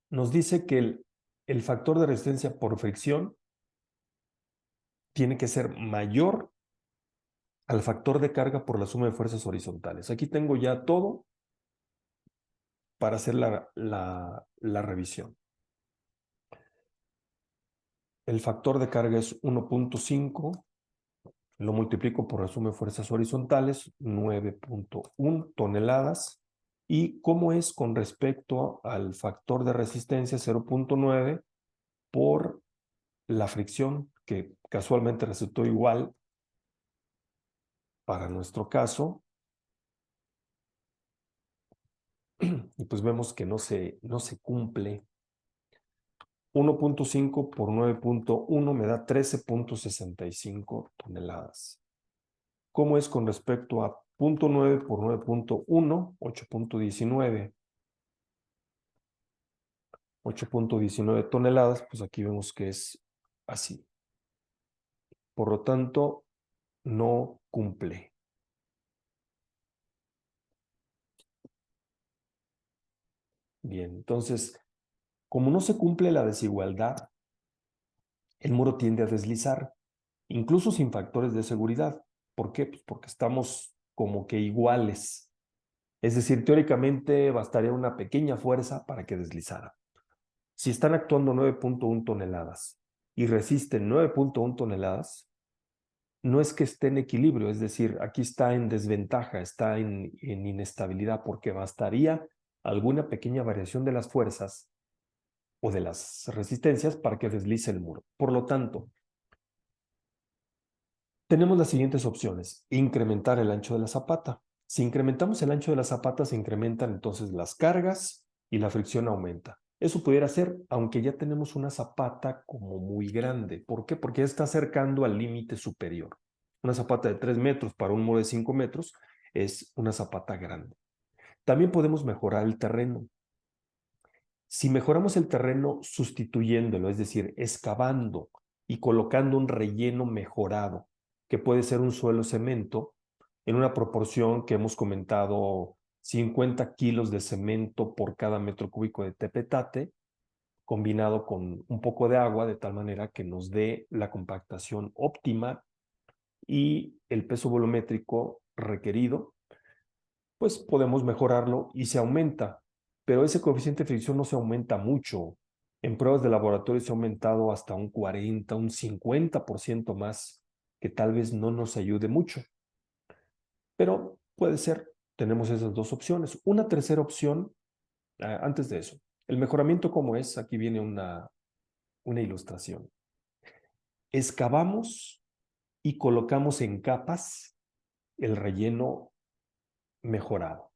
A: Nos dice que el factor de resistencia por fricción tiene que ser mayor al factor de carga por la suma de fuerzas horizontales. Aquí tengo ya todo para hacer la revisión. El factor de carga es 1.5, lo multiplico por la suma de fuerzas horizontales, 9.1 toneladas. ¿Y cómo es con respecto al factor de resistencia 0.9 por la fricción, que casualmente resultó igual para nuestro caso? Y pues vemos que no se cumple. 1.5 por 9.1 me da 13.65 toneladas. ¿Cómo es con respecto a 0.9 por 9.1? 8.19. 8.19 toneladas, pues aquí vemos que es así. Por lo tanto, no cumple. Bien, entonces, como no se cumple la desigualdad, el muro tiende a deslizar, incluso sin factores de seguridad. ¿Por qué? Pues porque estamos como que iguales. Es decir, teóricamente bastaría una pequeña fuerza para que deslizara. Si están actuando 9.1 toneladas y resisten 9.1 toneladas, no es que esté en equilibrio, es decir, aquí está en desventaja, está en inestabilidad, porque bastaría alguna pequeña variación de las fuerzas o de las resistencias para que deslice el muro. Por lo tanto, tenemos las siguientes opciones. Incrementar el ancho de la zapata. Si incrementamos el ancho de la zapata, se incrementan entonces las cargas y la fricción aumenta. Eso pudiera ser, aunque ya tenemos una zapata como muy grande. ¿Por qué? Porque ya está acercando al límite superior. Una zapata de 3 metros para un muro de 5 metros es una zapata grande. También podemos mejorar el terreno. Si mejoramos el terreno sustituyéndolo, es decir, excavando y colocando un relleno mejorado, que puede ser un suelo cemento, en una proporción que hemos comentado, 50 kilos de cemento por cada metro cúbico de tepetate, combinado con un poco de agua, de tal manera que nos dé la compactación óptima y el peso volumétrico requerido, pues podemos mejorarlo y se aumenta. Pero ese coeficiente de fricción no se aumenta mucho. En pruebas de laboratorio se ha aumentado hasta un 40, un 50% más, que tal vez no nos ayude mucho. Pero puede ser, tenemos esas dos opciones. Una tercera opción, antes de eso, el mejoramiento como es, aquí viene una ilustración. Excavamos y colocamos en capas el relleno mejorado.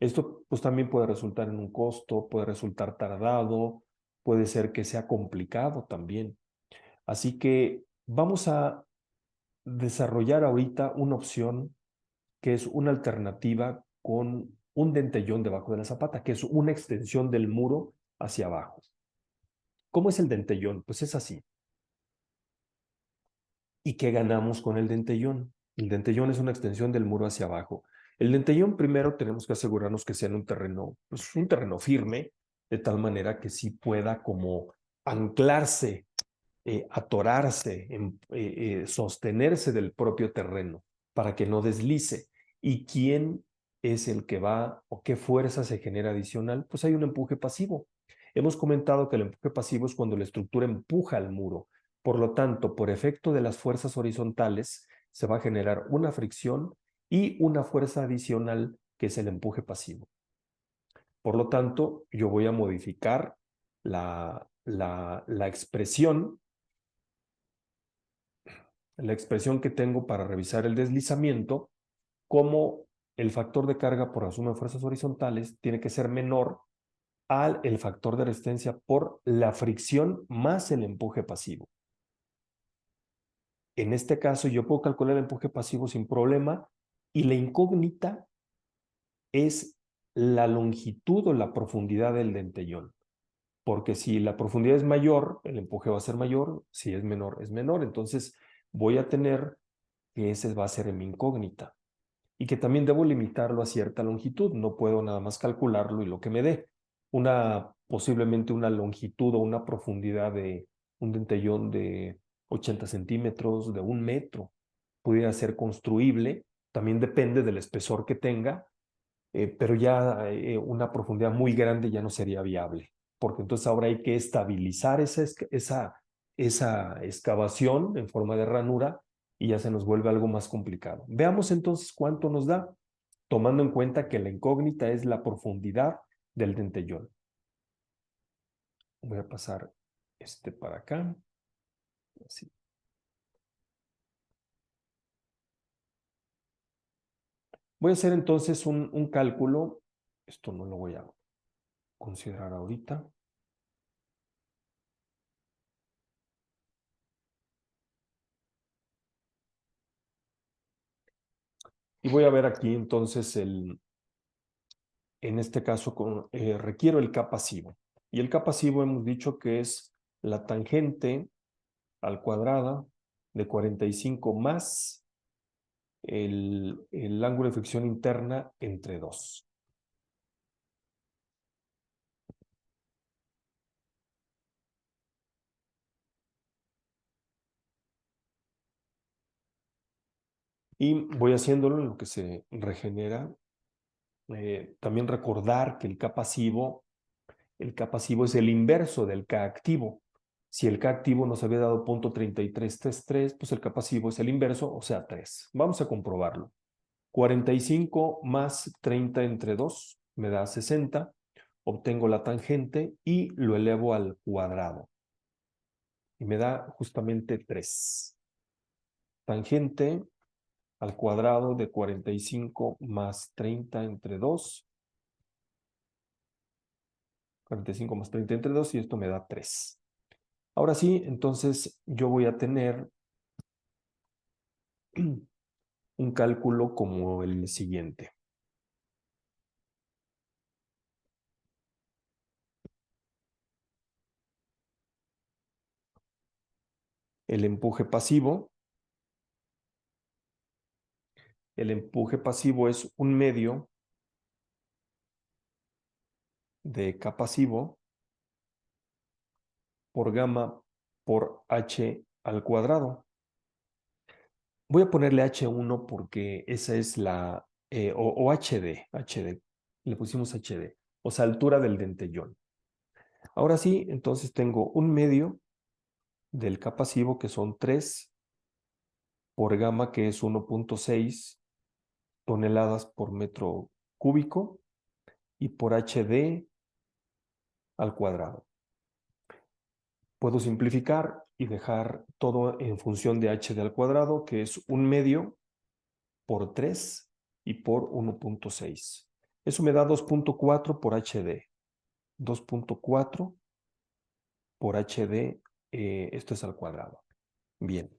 A: Esto pues también puede resultar en un costo, puede resultar tardado, puede ser que sea complicado también. Así que vamos a desarrollar ahorita una opción que es una alternativa con un dentellón debajo de la zapata, que es una extensión del muro hacia abajo. ¿Cómo es el dentellón? Pues es así. ¿Y qué ganamos con el dentellón? El dentellón es una extensión del muro hacia abajo. El dentellón primero tenemos que asegurarnos que sea en un terreno, pues un terreno firme, de tal manera que sí pueda como anclarse, atorarse, sostenerse del propio terreno para que no deslice. ¿Y quién es el que va o qué fuerza se genera adicional? Pues hay un empuje pasivo. Hemos comentado que el empuje pasivo es cuando la estructura empuja al muro. Por lo tanto, por efecto de las fuerzas horizontales, se va a generar una fricción y una fuerza adicional que es el empuje pasivo. Por lo tanto, yo voy a modificar la expresión que tengo para revisar el deslizamiento, como el factor de carga por la suma de fuerzas horizontales tiene que ser menor al el factor de resistencia por la fricción más el empuje pasivo. En este caso, yo puedo calcular el empuje pasivo sin problema y la incógnita es la longitud o la profundidad del dentellón. Porque si la profundidad es mayor, el empuje va a ser mayor; si es menor, es menor. Entonces, voy a tener que ese va a ser mi incógnita. Y que también debo limitarlo a cierta longitud. No puedo nada más calcularlo y lo que me dé. Posiblemente una longitud o una profundidad de un dentellón de 80 centímetros, de 1 metro, pudiera ser construible. También depende del espesor que tenga, pero ya una profundidad muy grande ya no sería viable, porque entonces ahora hay que estabilizar esa excavación en forma de ranura y ya se nos vuelve algo más complicado. Veamos entonces cuánto nos da, tomando en cuenta que la incógnita es la profundidad del dentellón. Voy a pasar este para acá. Así. Voy a hacer entonces un cálculo. Esto no lo voy a considerar ahorita. Y voy a ver aquí entonces en este caso requiero el K pasivo. Y el K pasivo hemos dicho que es la tangente al cuadrada de 45 más el ángulo de fricción interna entre 2. Y voy haciéndolo en lo que se regenera. También recordar que el K pasivo es el inverso del K activo. Si el K activo nos había dado 0.3333, pues el K pasivo es el inverso, o sea, 3. Vamos a comprobarlo. 45 más 30 entre 2 me da 60. Obtengo la tangente y lo elevo al cuadrado. Y me da justamente 3. Tangente al cuadrado de 45 más 30 entre 2. 45 más 30 entre 2 y esto me da 3. Ahora sí, entonces yo voy a tener un cálculo como el siguiente. El empuje pasivo. El empuje pasivo es 1/2 de K pasivo por gamma por h al cuadrado. Voy a ponerle h1 porque esa es o HD, le pusimos HD, o sea, altura del dentellón. Ahora sí, entonces tengo 1/2 del K pasivo, que son 3, por gamma, que es 1.6 toneladas por metro cúbico, y por HD al cuadrado. Puedo simplificar y dejar todo en función de HD al cuadrado, que es 1/2 por 3 y por 1.6. Eso me da 2.4 por HD. 2.4 por HD, esto es al cuadrado. Bien.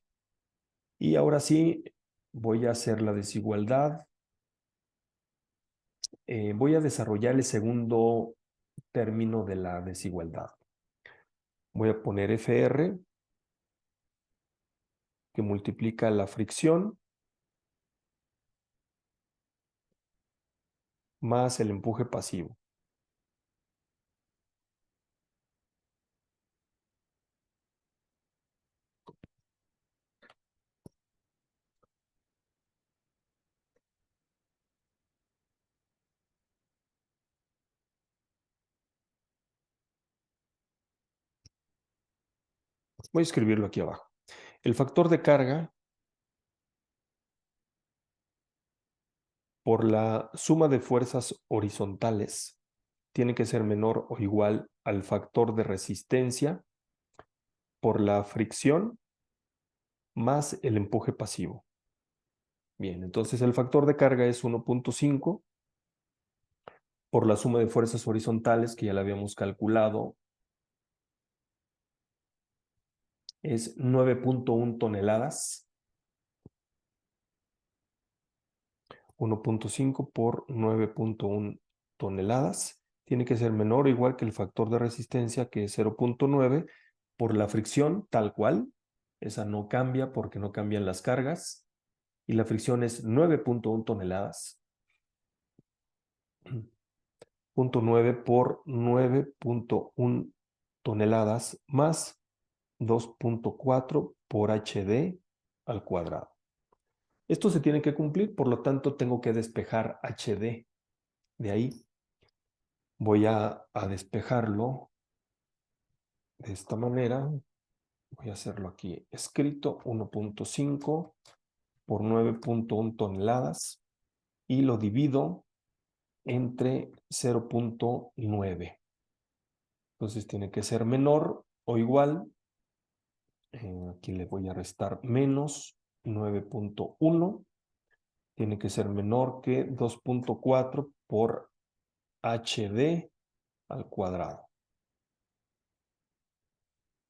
A: Y ahora sí, voy a hacer la desigualdad. Voy a desarrollar el segundo término de la desigualdad. Voy a poner FR, que multiplica la fricción más el empuje pasivo. Voy a escribirlo aquí abajo. El factor de carga por la suma de fuerzas horizontales tiene que ser menor o igual al factor de resistencia por la fricción más el empuje pasivo. Bien, entonces el factor de carga es 1.5 por la suma de fuerzas horizontales, que ya la habíamos calculado, es 9.1 toneladas. 1.5 por 9.1 toneladas. Tiene que ser menor o igual que el factor de resistencia, que es 0.9, por la fricción, tal cual. Esa no cambia porque no cambian las cargas. Y la fricción es 9.1 toneladas. 0.9 por 9.1 toneladas más 2.4 por HD al cuadrado. Esto se tiene que cumplir, por lo tanto tengo que despejar HD. De ahí voy a despejarlo de esta manera. Voy a hacerlo aquí escrito, 1.5 por 9.1 toneladas y lo divido entre 0.9. Entonces tiene que ser menor o igual. Aquí le voy a restar menos 9.1. Tiene que ser menor que 2.4 por HD al cuadrado.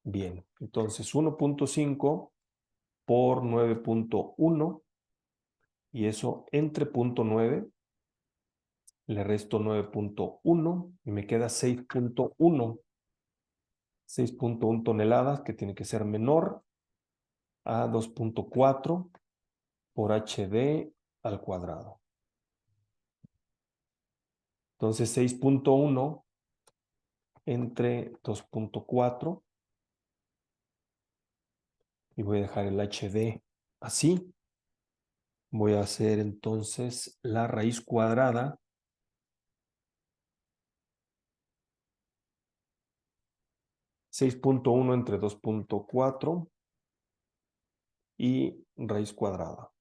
A: Bien, entonces 1.5 por 9.1 y eso entre 0.9, le resto 9.1 y me queda 6.1. 6.1 toneladas, que tiene que ser menor a 2.4 por HD al cuadrado. Entonces 6.1 entre 2.4 y voy a dejar el HD así. Voy a hacer entonces la raíz cuadrada . 6.1 entre 2.4 y raíz cuadrada.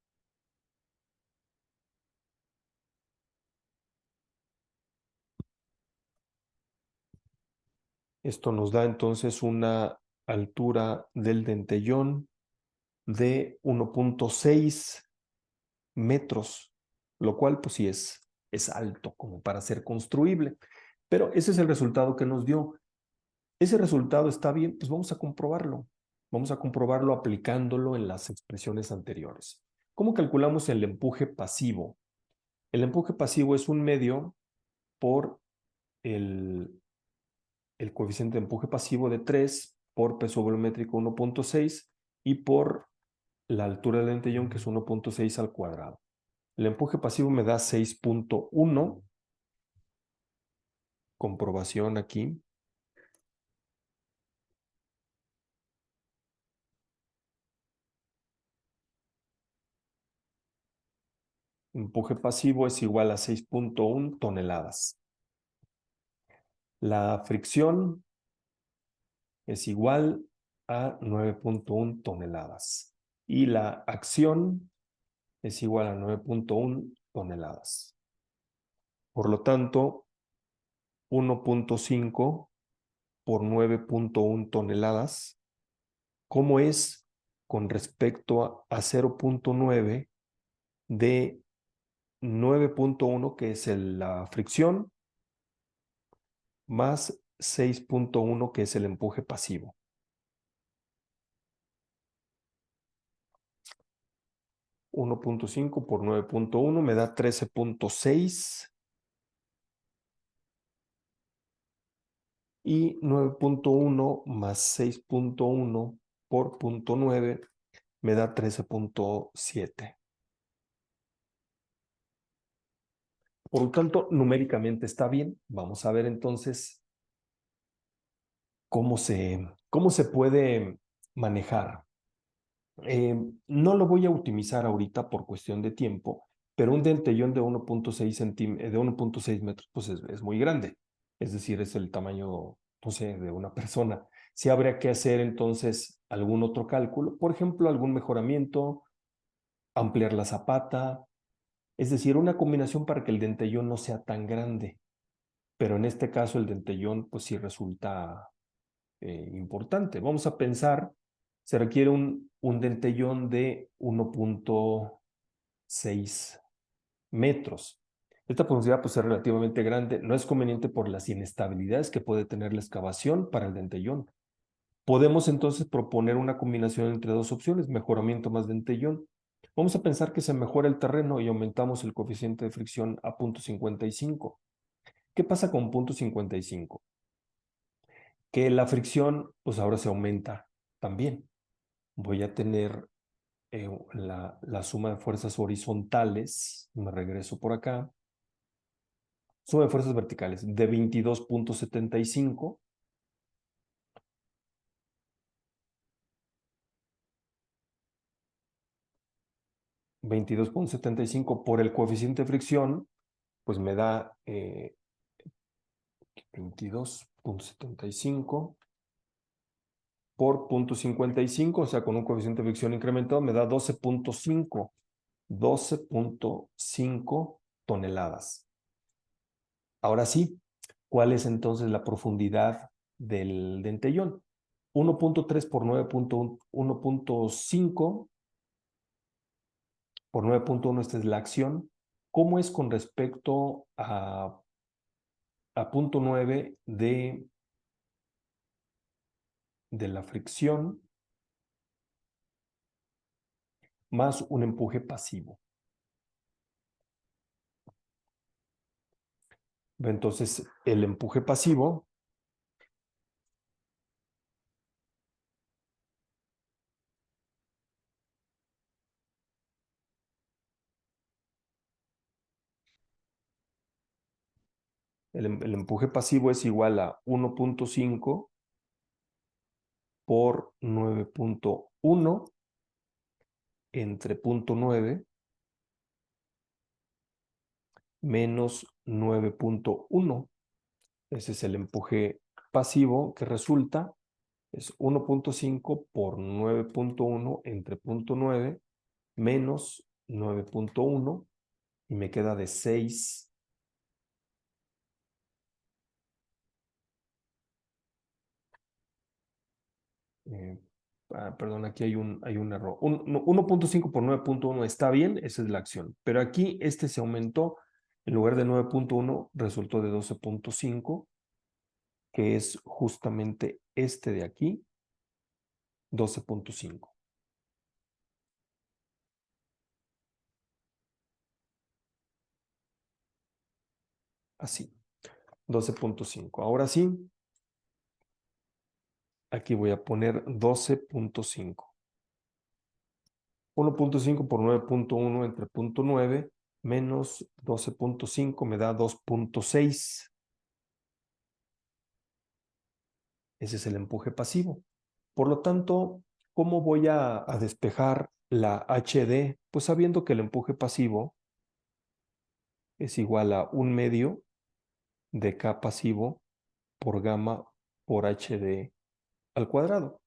A: Esto nos da entonces una altura del dentellón de 1.6 metros, lo cual pues sí es alto como para ser construible. Pero ese es el resultado que nos dio. Ese resultado está bien, pues vamos a comprobarlo. Vamos a comprobarlo aplicándolo en las expresiones anteriores. ¿Cómo calculamos el empuje pasivo? El empuje pasivo es un medio por el coeficiente de empuje pasivo de 3 por peso volumétrico 1.6 y por la altura del dentellón, que es 1.6 al cuadrado. El empuje pasivo me da 6.1. Comprobación aquí. Empuje pasivo es igual a 6.1 toneladas. La fricción es igual a 9.1 toneladas. Y la acción es igual a 9.1 toneladas. Por lo tanto, 1.5 por 9.1 toneladas, ¿cómo es con respecto a 0.9 de 9.1, que es la fricción, más 6.1, que es el empuje pasivo? 1.5 por 9.1 me da 13.6 y 9.1 más 6.1 por 0.9 me da 13.7. Por lo tanto, numéricamente está bien. Vamos a ver entonces cómo se puede manejar. No lo voy a optimizar ahorita por cuestión de tiempo, pero un dentellón de 1.6 metros pues es muy grande. Es decir, es el tamaño, no sé, de una persona. Si habría que hacer entonces algún otro cálculo, por ejemplo, algún mejoramiento, ampliar la zapata, es decir, una combinación para que el dentellón no sea tan grande. Pero en este caso el dentellón pues sí resulta importante. Vamos a pensar, se requiere un dentellón de 1.6 metros. Esta profundidad pues es relativamente grande, no es conveniente por las inestabilidades que puede tener la excavación para el dentellón. Podemos entonces proponer una combinación entre dos opciones, mejoramiento más dentellón. Vamos a pensar que se mejora el terreno y aumentamos el coeficiente de fricción a 0.55. ¿Qué pasa con 0.55? Que la fricción pues ahora se aumenta también. Voy a tener la suma de fuerzas horizontales, me regreso por acá, suma de fuerzas verticales de 22.75 22.75 por el coeficiente de fricción, pues me da 22.75 por 0.55, o sea, con un coeficiente de fricción incrementado, me da 12.5 toneladas. Ahora sí, ¿cuál es entonces la profundidad del dentellón? 1.3 por 9.1, 1.5 por 9.1, esta es la acción. ¿Cómo es con respecto a 0.9 de la fricción más un empuje pasivo? Entonces, el empuje pasivo, el empuje pasivo es igual a 1.5 por 9.1 entre 0.9 menos 9.1. Ese es el empuje pasivo que resulta, es 1.5 por 9.1 entre 0.9 menos 9.1 y me queda de 6. Perdón, aquí hay un error. 1.5 por 9.1 está bien, esa es la acción. Pero aquí este se aumentó, en lugar de 9.1 resultó de 12.5, que es justamente este de aquí, 12.5. Así, 12.5. Ahora sí, aquí voy a poner 12.5. 1.5 por 9.1 entre 0.9 menos 12.5 me da 2.6. Ese es el empuje pasivo. Por lo tanto, ¿cómo voy a despejar la HD? Pues sabiendo que el empuje pasivo es igual a 1/2 de K pasivo por gamma por HD al cuadrado.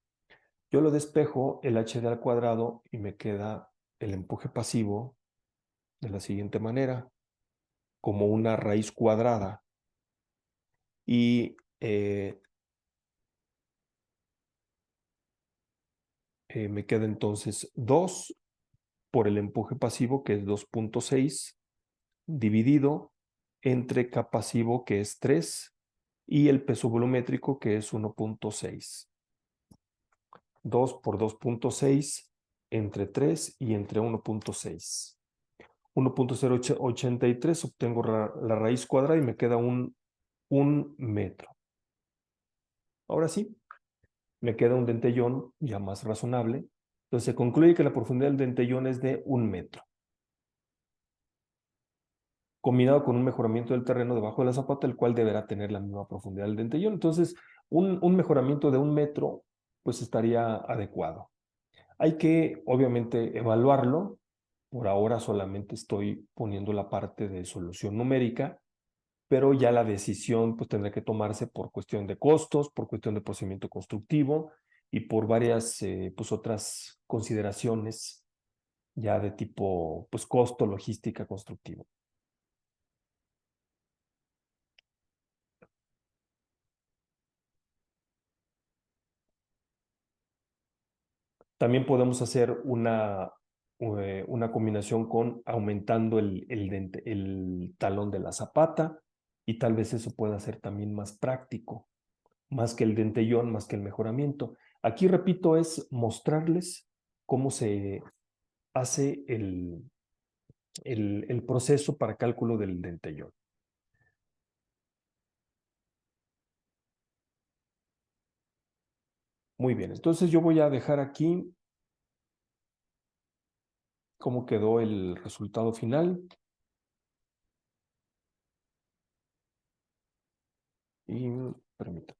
A: Yo lo despejo el HD al cuadrado y me queda el empuje pasivo de la siguiente manera, como una raíz cuadrada. Y me queda entonces 2 por el empuje pasivo, que es 2.6, dividido entre K pasivo, que es 3, y el peso volumétrico, que es 1.6. 2 por 2.6 entre 3 y entre 1.6. 1.083, obtengo la raíz cuadrada y me queda un metro. Ahora sí, me queda un dentellón ya más razonable. Entonces se concluye que la profundidad del dentellón es de 1 metro. Combinado con un mejoramiento del terreno debajo de la zapata, el cual deberá tener la misma profundidad del dentellón. Entonces, un mejoramiento de 1 metro, pues estaría adecuado. Hay que, obviamente, evaluarlo. Por ahora solamente estoy poniendo la parte de solución numérica, pero ya la decisión pues tendrá que tomarse por cuestión de costos, por cuestión de procedimiento constructivo y por varias pues otras consideraciones ya de tipo pues costo, logística, constructivo. También podemos hacer una combinación con aumentando el talón de la zapata y tal vez eso pueda ser también más práctico, más que el dentellón, más que el mejoramiento. Aquí, repito, es mostrarles cómo se hace el proceso para cálculo del dentellón. Muy bien, entonces yo voy a dejar aquí cómo quedó el resultado final y permítanme.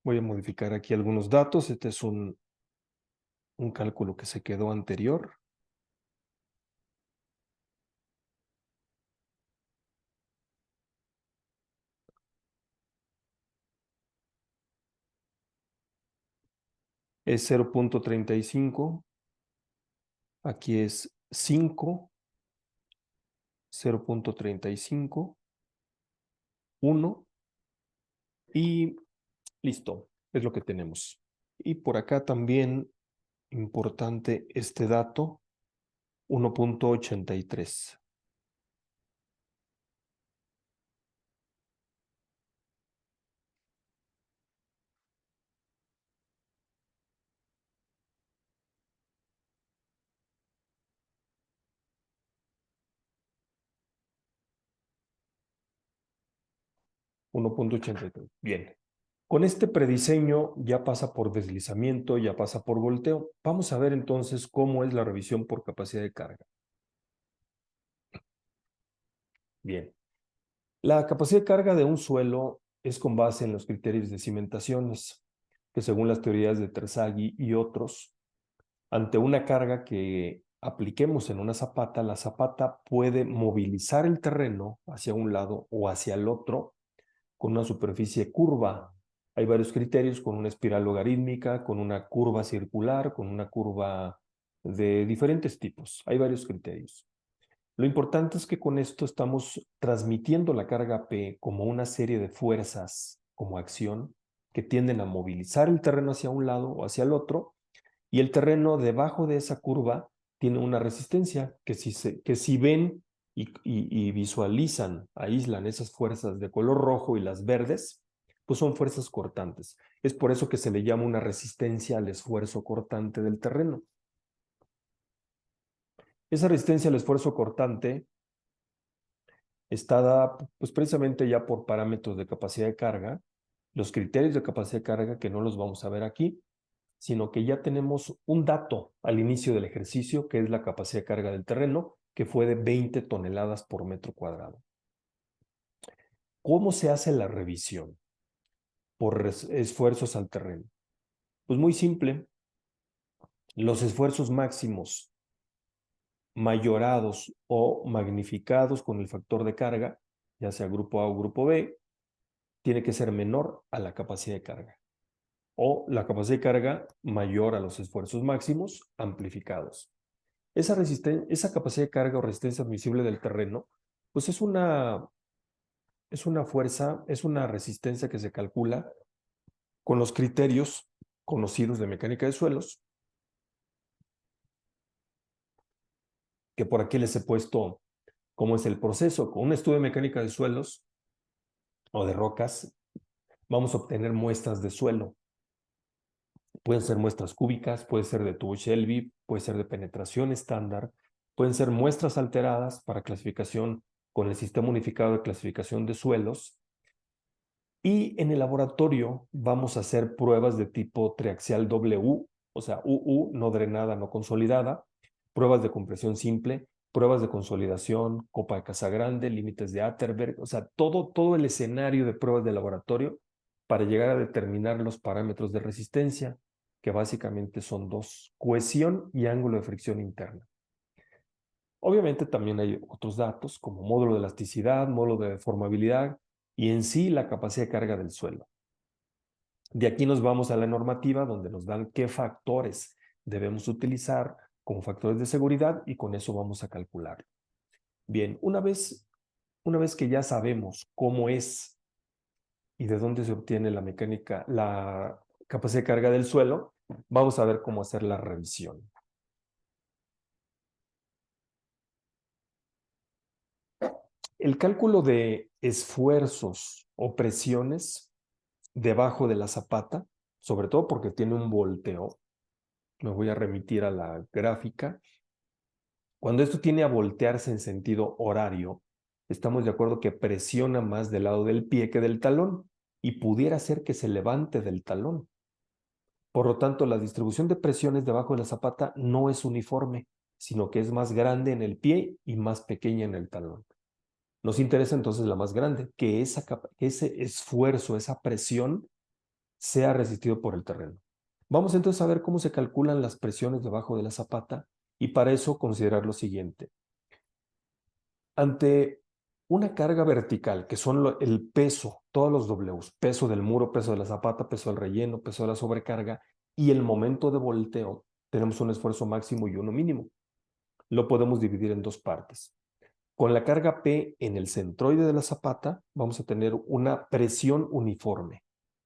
A: Voy a modificar aquí algunos datos. Este es un cálculo que se quedó anterior. Es 0.35. Aquí es 5, 0.35, 1 y listo. Es lo que tenemos. Y por acá también importante este dato, 1.83. 1.83. Bien. Con este prediseño ya pasa por deslizamiento, ya pasa por volteo. Vamos a ver entonces cómo es la revisión por capacidad de carga. Bien. La capacidad de carga de un suelo es con base en los criterios de cimentaciones, que según las teorías de Terzaghi y otros, ante una carga que apliquemos en una zapata, la zapata puede movilizar el terreno hacia un lado o hacia el otro con una superficie curva. Hay varios criterios con una espiral logarítmica, con una curva circular, con una curva de diferentes tipos. Hay varios criterios. Lo importante es que con esto estamos transmitiendo la carga P como una serie de fuerzas, como acción, que tienden a movilizar el terreno hacia un lado o hacia el otro, y el terreno debajo de esa curva tiene una resistencia que si ven y visualizan, aíslan esas fuerzas de color rojo y las verdes, pues son fuerzas cortantes. Es por eso que se le llama una resistencia al esfuerzo cortante del terreno. Esa resistencia al esfuerzo cortante está dada pues precisamente ya por parámetros de capacidad de carga, los criterios de capacidad de carga que no los vamos a ver aquí, sino que ya tenemos un dato al inicio del ejercicio, que es la capacidad de carga del terreno, que fue de 20 toneladas por metro cuadrado. ¿Cómo se hace la revisión por esfuerzos al terreno? Pues muy simple, los esfuerzos máximos mayorados o magnificados con el factor de carga, ya sea grupo A o grupo B, tiene que ser menor a la capacidad de carga. O la capacidad de carga mayor a los esfuerzos máximos amplificados. Esa capacidad de carga o resistencia admisible del terreno, pues es una fuerza, es una resistencia que se calcula con los criterios conocidos de mecánica de suelos, que por aquí les he puesto cómo es el proceso. Con un estudio de mecánica de suelos o de rocas, vamos a obtener muestras de suelo. Pueden ser muestras cúbicas, puede ser de tubo Shelby, puede ser de penetración estándar, pueden ser muestras alteradas para clasificación con el Sistema Unificado de Clasificación de Suelos, Y en el laboratorio vamos a hacer pruebas de tipo triaxial W, o sea, UU, no drenada, no consolidada, pruebas de compresión simple, pruebas de consolidación, copa de Casagrande, límites de Atterberg, o sea, todo el escenario de pruebas de laboratorio para llegar a determinar los parámetros de resistencia, que básicamente son dos: cohesión y ángulo de fricción interna. Obviamente también hay otros datos como módulo de elasticidad, módulo de deformabilidad y en sí la capacidad de carga del suelo. De aquí nos vamos a la normativa donde nos dan qué factores debemos utilizar como factores de seguridad y con eso vamos a calcular. Bien, una vez que ya sabemos cómo es y de dónde se obtiene la mecánica, la capacidad de carga del suelo, vamos a ver cómo hacer la revisión. El cálculo de esfuerzos o presiones debajo de la zapata, sobre todo porque tiene un volteo, me voy a remitir a la gráfica. Cuando esto tiene a voltearse en sentido horario, estamos de acuerdo que presiona más del lado del pie que del talón y pudiera ser que se levante del talón. Por lo tanto, la distribución de presiones debajo de la zapata no es uniforme, sino que es más grande en el pie y más pequeña en el talón. Nos interesa entonces la más grande, que ese esfuerzo, esa presión sea resistido por el terreno. Vamos entonces a ver cómo se calculan las presiones debajo de la zapata y para eso considerar lo siguiente. Ante una carga vertical, que son el peso, todos los Ws, peso del muro, peso de la zapata, peso del relleno, peso de la sobrecarga y el momento de volteo, tenemos un esfuerzo máximo y uno mínimo. Lo podemos dividir en dos partes. Con la carga P en el centroide de la zapata, vamos a tener una presión uniforme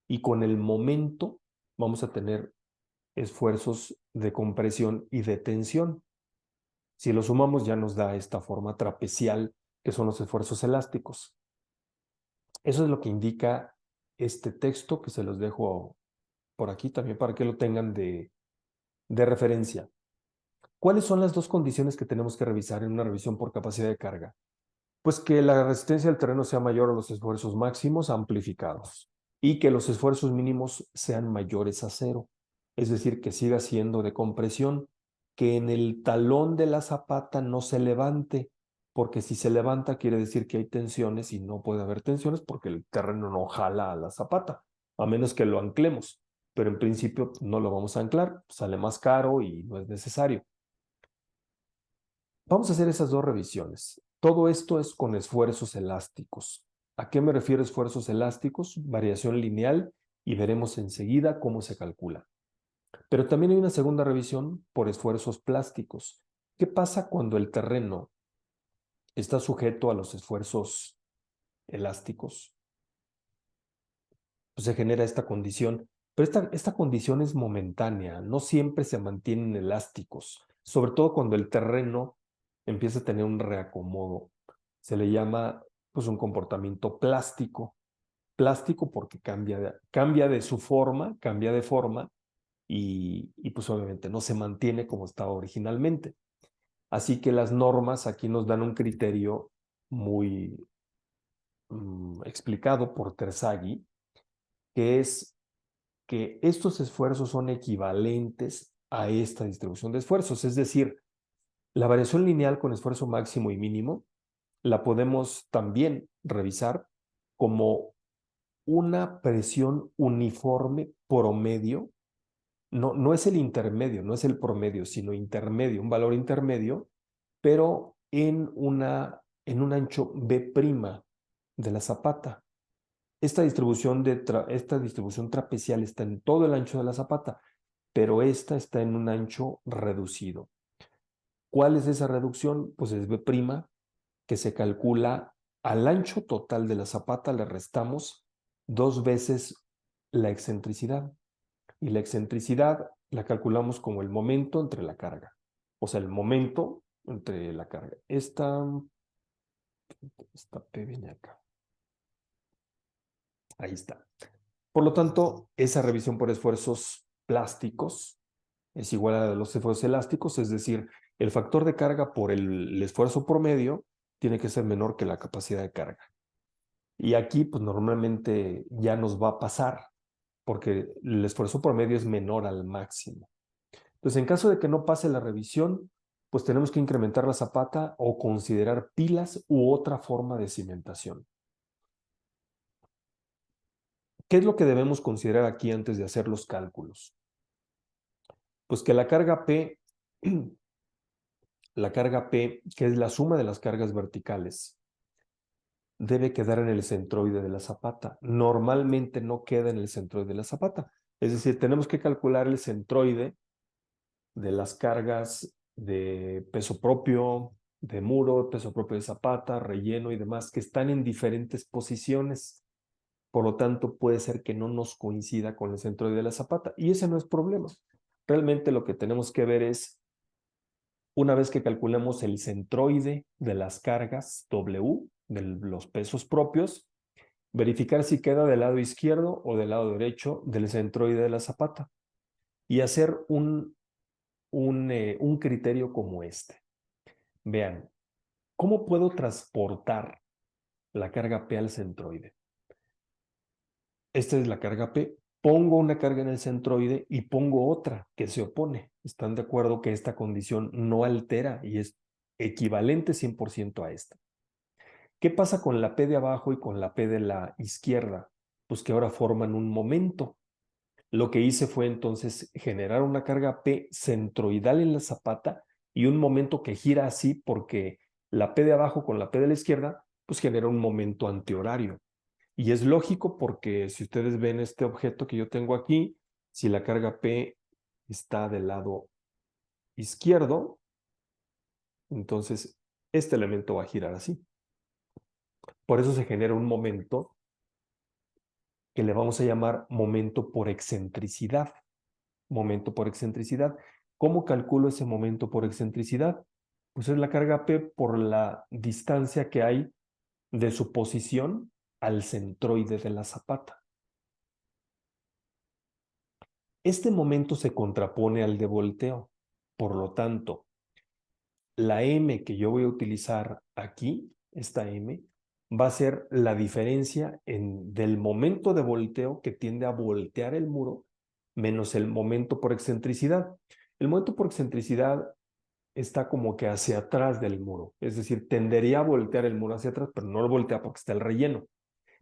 A: y con el momento vamos a tener esfuerzos de compresión y de tensión. Si lo sumamos ya nos da esta forma trapecial que son los esfuerzos elásticos. Eso es lo que indica este texto que se los dejo por aquí también para que lo tengan de referencia. ¿Cuáles son las dos condiciones que tenemos que revisar en una revisión por capacidad de carga? Pues que la resistencia del terreno sea mayor a los esfuerzos máximos amplificados y que los esfuerzos mínimos sean mayores a cero. Es decir, que siga siendo de compresión, que en el talón de la zapata no se levante, porque si se levanta quiere decir que hay tensiones y no puede haber tensiones porque el terreno no jala a la zapata, a menos que lo anclemos. Pero en principio no lo vamos a anclar, sale más caro y no es necesario. Vamos a hacer esas dos revisiones. Todo esto es con esfuerzos elásticos. ¿A qué me refiero esfuerzos elásticos? Variación lineal y veremos enseguida cómo se calcula. Pero también hay una segunda revisión por esfuerzos plásticos. ¿Qué pasa cuando el terreno está sujeto a los esfuerzos elásticos? Pues se genera esta condición, pero esta condición es momentánea, no siempre se mantienen elásticos, sobre todo cuando el terreno empieza a tener un reacomodo. Se le llama pues un comportamiento plástico. Plástico porque cambia de su forma, cambia de forma y pues obviamente no se mantiene como estaba originalmente. Así que las normas aquí nos dan un criterio muy explicado por Terzaghi, que es que estos esfuerzos son equivalentes a esta distribución de esfuerzos. Es decir, la variación lineal con esfuerzo máximo y mínimo la podemos también revisar como una presión uniforme promedio. No es el intermedio, no es el promedio, sino intermedio, un valor intermedio, pero en un ancho B' de la zapata. Esta distribución trapecial está en todo el ancho de la zapata, pero esta está en un ancho reducido. ¿Cuál es esa reducción? Pues es B', que se calcula al ancho total de la zapata, le restamos dos veces la excentricidad. Y la excentricidad la calculamos como el momento entre la carga. O sea, el momento entre la carga. Esta P viene acá. Ahí está. Por lo tanto, esa revisión por esfuerzos plásticos es igual a los esfuerzos elásticos, es decir, el factor de carga por el esfuerzo promedio tiene que ser menor que la capacidad de carga. Y aquí, pues normalmente ya nos va a pasar, porque el esfuerzo promedio es menor al máximo. Entonces, en caso de que no pase la revisión, pues tenemos que incrementar la zapata o considerar pilas u otra forma de cimentación. ¿Qué es lo que debemos considerar aquí antes de hacer los cálculos? Pues que la carga P, que es la suma de las cargas verticales, debe quedar en el centroide de la zapata. Normalmente no queda en el centroide de la zapata. Es decir, tenemos que calcular el centroide de las cargas de peso propio, de muro, peso propio de zapata, relleno y demás, que están en diferentes posiciones. Por lo tanto, puede ser que no nos coincida con el centroide de la zapata. Y ese no es problema. Realmente lo que tenemos que ver es, una vez que calculemos el centroide de las cargas W, de los pesos propios, verificar si queda del lado izquierdo o del lado derecho del centroide de la zapata y hacer un criterio como este. Vean, ¿cómo puedo transportar la carga P al centroide? Esta es la carga P. Pongo una carga en el centroide y pongo otra que se opone. ¿Están de acuerdo que esta condición no altera y es equivalente 100% a esta? ¿Qué pasa con la P de abajo y con la P de la izquierda? Pues que ahora forman un momento. Lo que hice fue entonces generar una carga P centroidal en la zapata y un momento que gira así porque la P de abajo con la P de la izquierda pues genera un momento antihorario. Y es lógico porque si ustedes ven este objeto que yo tengo aquí, si la carga P está del lado izquierdo, entonces este elemento va a girar así. Por eso se genera un momento que le vamos a llamar momento por excentricidad. Momento por excentricidad. ¿Cómo calculo ese momento por excentricidad? Pues es la carga P por la distancia que hay de su posición al centroide de la zapata. Este momento se contrapone al de volteo. Por lo tanto, la M que yo voy a utilizar aquí, esta M, va a ser la diferencia del momento de volteo que tiende a voltear el muro menos el momento por excentricidad. El momento por excentricidad está como que hacia atrás del muro, es decir, tendería a voltear el muro hacia atrás, pero no lo voltea porque está el relleno.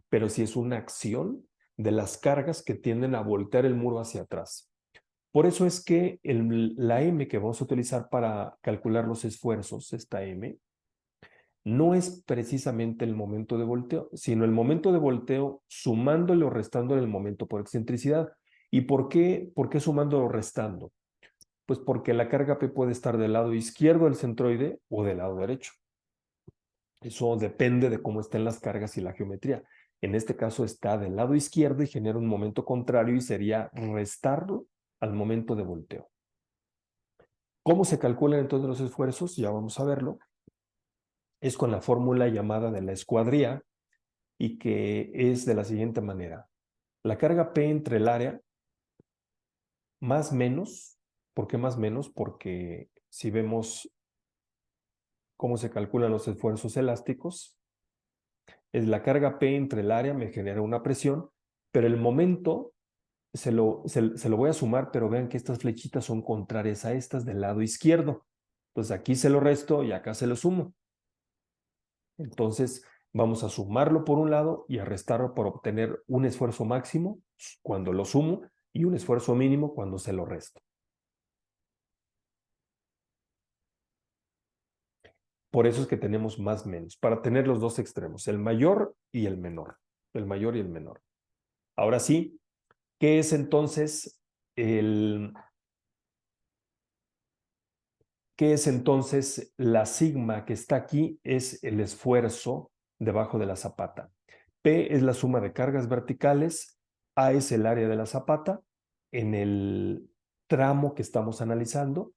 A: Pero sí es una acción de las cargas que tienden a voltear el muro hacia atrás. Por eso es que la M que vamos a utilizar para calcular los esfuerzos, esta M, no es precisamente el momento de volteo, sino el momento de volteo sumándole o restando el momento por excentricidad. ¿Y por qué sumando o restando? Pues porque la carga P puede estar del lado izquierdo del centroide o del lado derecho. Eso depende de cómo estén las cargas y la geometría. En este caso está del lado izquierdo y genera un momento contrario y sería restarlo al momento de volteo. ¿Cómo se calculan entonces los esfuerzos? Ya vamos a verlo. Es con la fórmula llamada de la escuadría y que es de la siguiente manera. La carga P entre el área más menos. ¿Por qué más menos? Porque si vemos cómo se calculan los esfuerzos elásticos, es la carga P entre el área me genera una presión, pero el momento se lo voy a sumar, pero vean que estas flechitas son contrarias a estas del lado izquierdo. Entonces aquí se lo resto y acá se lo sumo. Entonces vamos a sumarlo por un lado y a restarlo por obtener un esfuerzo máximo cuando lo sumo y un esfuerzo mínimo cuando se lo resto. Por eso es que tenemos más menos, para tener los dos extremos, el mayor y el menor. El mayor y el menor. Ahora sí, ¿qué es entonces el, ¿qué es entonces la sigma que está aquí? Es el esfuerzo debajo de la zapata. P es la suma de cargas verticales, A es el área de la zapata en el tramo que estamos analizando,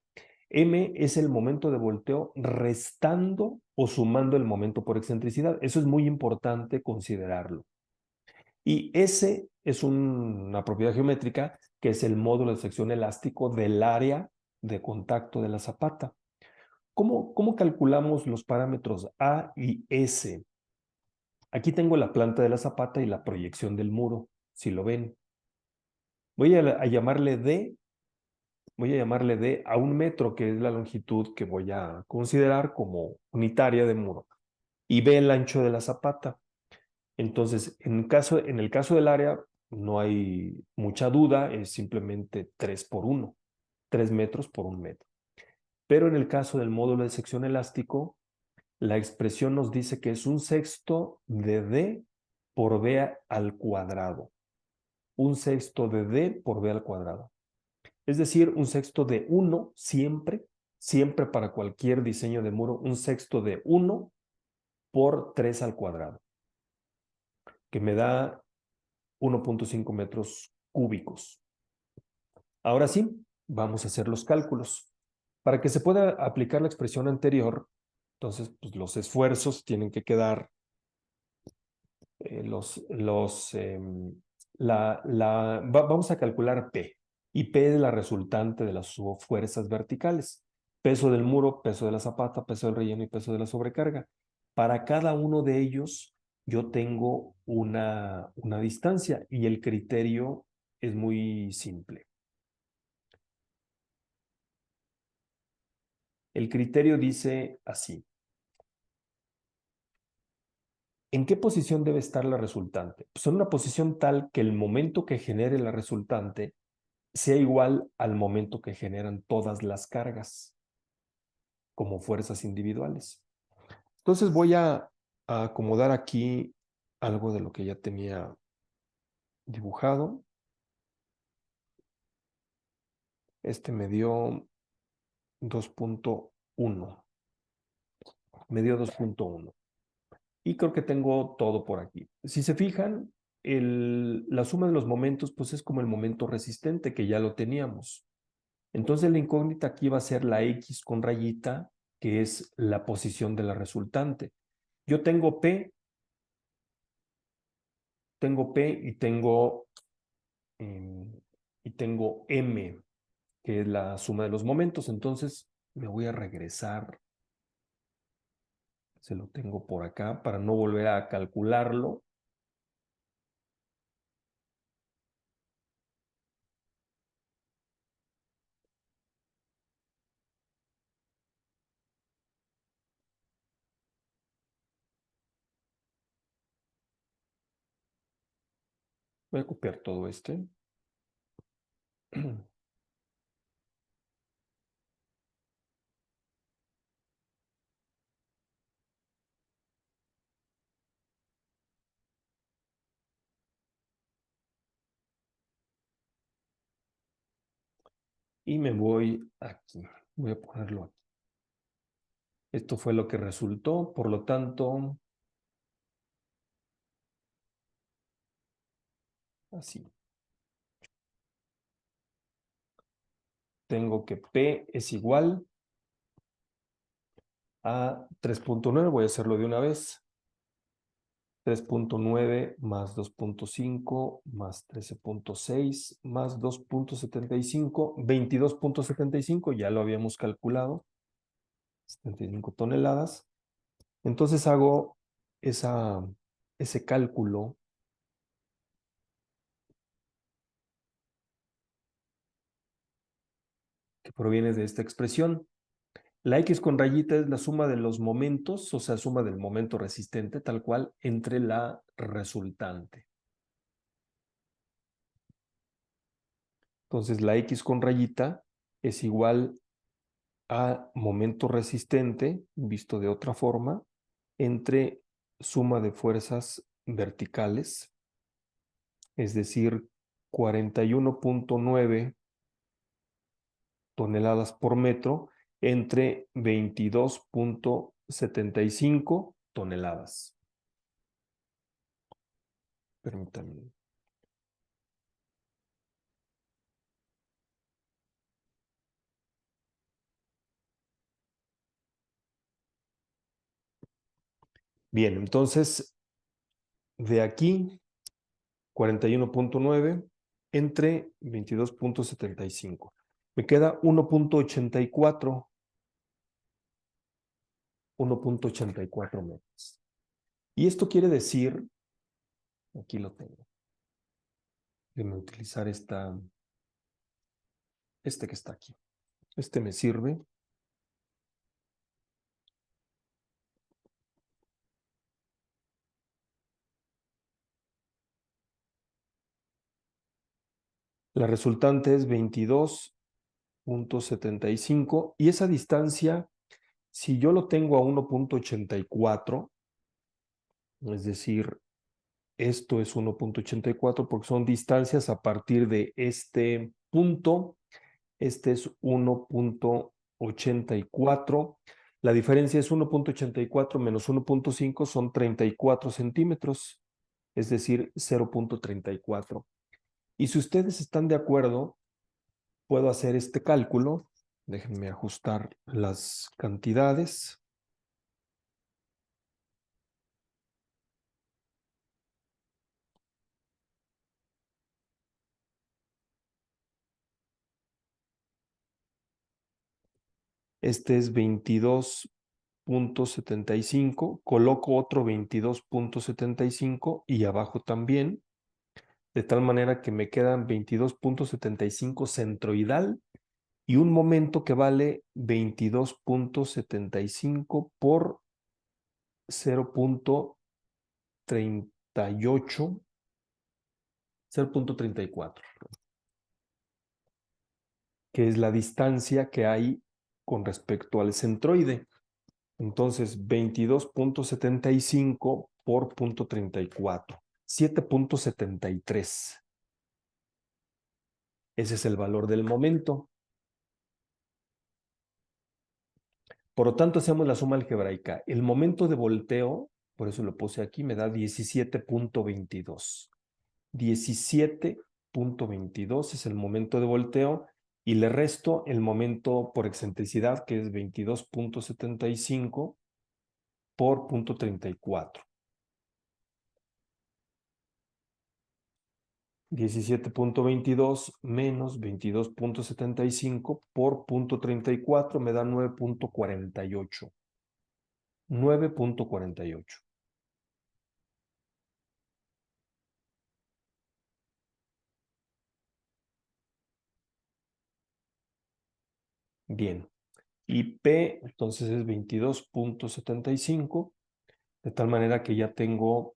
A: M es el momento de volteo restando o sumando el momento por excentricidad. Eso es muy importante considerarlo. Y S es una propiedad geométrica que es el módulo de sección elástico del área de contacto de la zapata. ¿Cómo calculamos los parámetros A y S? Aquí tengo la planta de la zapata y la proyección del muro, si lo ven. Voy a llamarle D, voy a llamarle D a 1 metro, que es la longitud que voy a considerar como unitaria de muro, y B el ancho de la zapata. Entonces, en el caso del área, no hay mucha duda, es simplemente 3 por 1, 3 metros por 1 metro. Pero en el caso del módulo de sección elástico, la expresión nos dice que es 1/6 de D por B al cuadrado. 1/6 de D por B al cuadrado. Es decir, 1/6 de 1 siempre, siempre para cualquier diseño de muro, 1/6 de 1 por 3 al cuadrado, que me da 1.5 metros cúbicos. Ahora sí, vamos a hacer los cálculos. Para que se pueda aplicar la expresión anterior, entonces pues, los esfuerzos tienen que quedar, vamos a calcular P, y P es la resultante de las fuerzas verticales. Peso del muro, peso de la zapata, peso del relleno y peso de la sobrecarga. Para cada uno de ellos, yo tengo una distancia y el criterio es muy simple. El criterio dice así: ¿en qué posición debe estar la resultante? Pues en una posición tal que el momento que genere la resultante sea igual al momento que generan todas las cargas como fuerzas individuales. Entonces voy a acomodar aquí algo de lo que ya tenía dibujado. Este me dio 2.1. Me dio 2.1. Y creo que tengo todo por aquí. Si se fijan, la suma de los momentos pues es como el momento resistente que ya lo teníamos. Entonces la incógnita aquí va a ser la X con rayita, que es la posición de la resultante. Yo tengo P y tengo M, que es la suma de los momentos. Entonces me voy a regresar, se lo tengo por acá para no volver a calcularlo. Voy a copiar todo este. Y me voy aquí. Voy a ponerlo aquí. Esto fue lo que resultó, por lo tanto, así. Tengo que P es igual a 3.9. Voy a hacerlo de una vez. 3.9 más 2.5 más 13.6 más 2.75, 22.75, ya lo habíamos calculado, 75 toneladas. Entonces hago ese cálculo que proviene de esta expresión. La X con rayita es la suma de los momentos, o sea, suma del momento resistente, tal cual, entre la resultante. Entonces, la X con rayita es igual a momento resistente, visto de otra forma, entre suma de fuerzas verticales, es decir, 41.9 toneladas por metro, entre 22.75 toneladas. Permítanme. Bien, entonces, de aquí, 41.9 entre 22.75. Me queda 1.84 metros. Y esto quiere decir, aquí lo tengo, déjenme utilizar este que está aquí. Este me sirve. La resultante es 22.75 y esa distancia, si yo lo tengo a 1.84, es decir, esto es 1.84 porque son distancias a partir de este punto. Este es 1.84. La diferencia es 1.84 menos 1.5 son 34 centímetros, es decir, 0.34. Y si ustedes están de acuerdo, puedo hacer este cálculo. Déjenme ajustar las cantidades. Este es 22.75. Coloco otro 22.75 y abajo también, de tal manera que me quedan 22.75 centroidal y un momento que vale 22.75 por 0.38, 0.34, que es la distancia que hay con respecto al centroide. Entonces, 22.75 por 0.34, 7.73. Ese es el valor del momento. Por lo tanto, hacemos la suma algebraica. El momento de volteo, por eso lo puse aquí, me da 17.22. 17.22 es el momento de volteo y le resto el momento por excentricidad, que es 22.75 por 0.34. 17.22 menos 22.75 por 0.34 me da 9.48. 9.48. Bien. Y P entonces es 22.75, de tal manera que ya tengo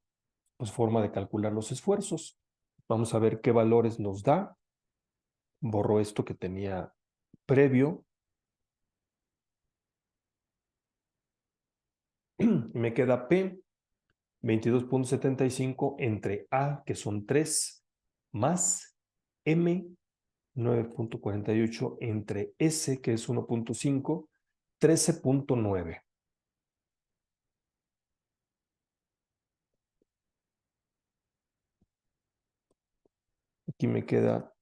A: pues forma de calcular los esfuerzos. Vamos a ver qué valores nos da. Borro esto que tenía previo. Me queda P, 22.75 entre A, que son 3, más M, 9.48 entre S, que es 1.5, 13.9. Aquí me queda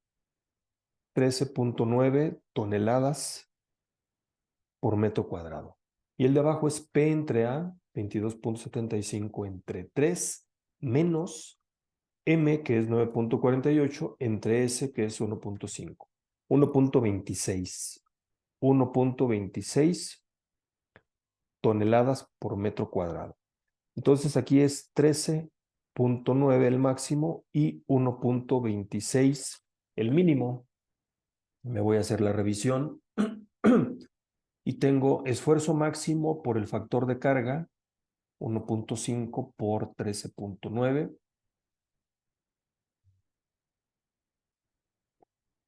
A: 13.9 toneladas por metro cuadrado. Y el de abajo es P entre A, 22.75 entre 3, menos M, que es 9.48, entre S, que es 1.5. 1.26. 1.26 toneladas por metro cuadrado. Entonces aquí es 13.9 el máximo y 1.26 el mínimo. Me voy a hacer la revisión. Y tengo esfuerzo máximo por el factor de carga, 1.5 por 13.9,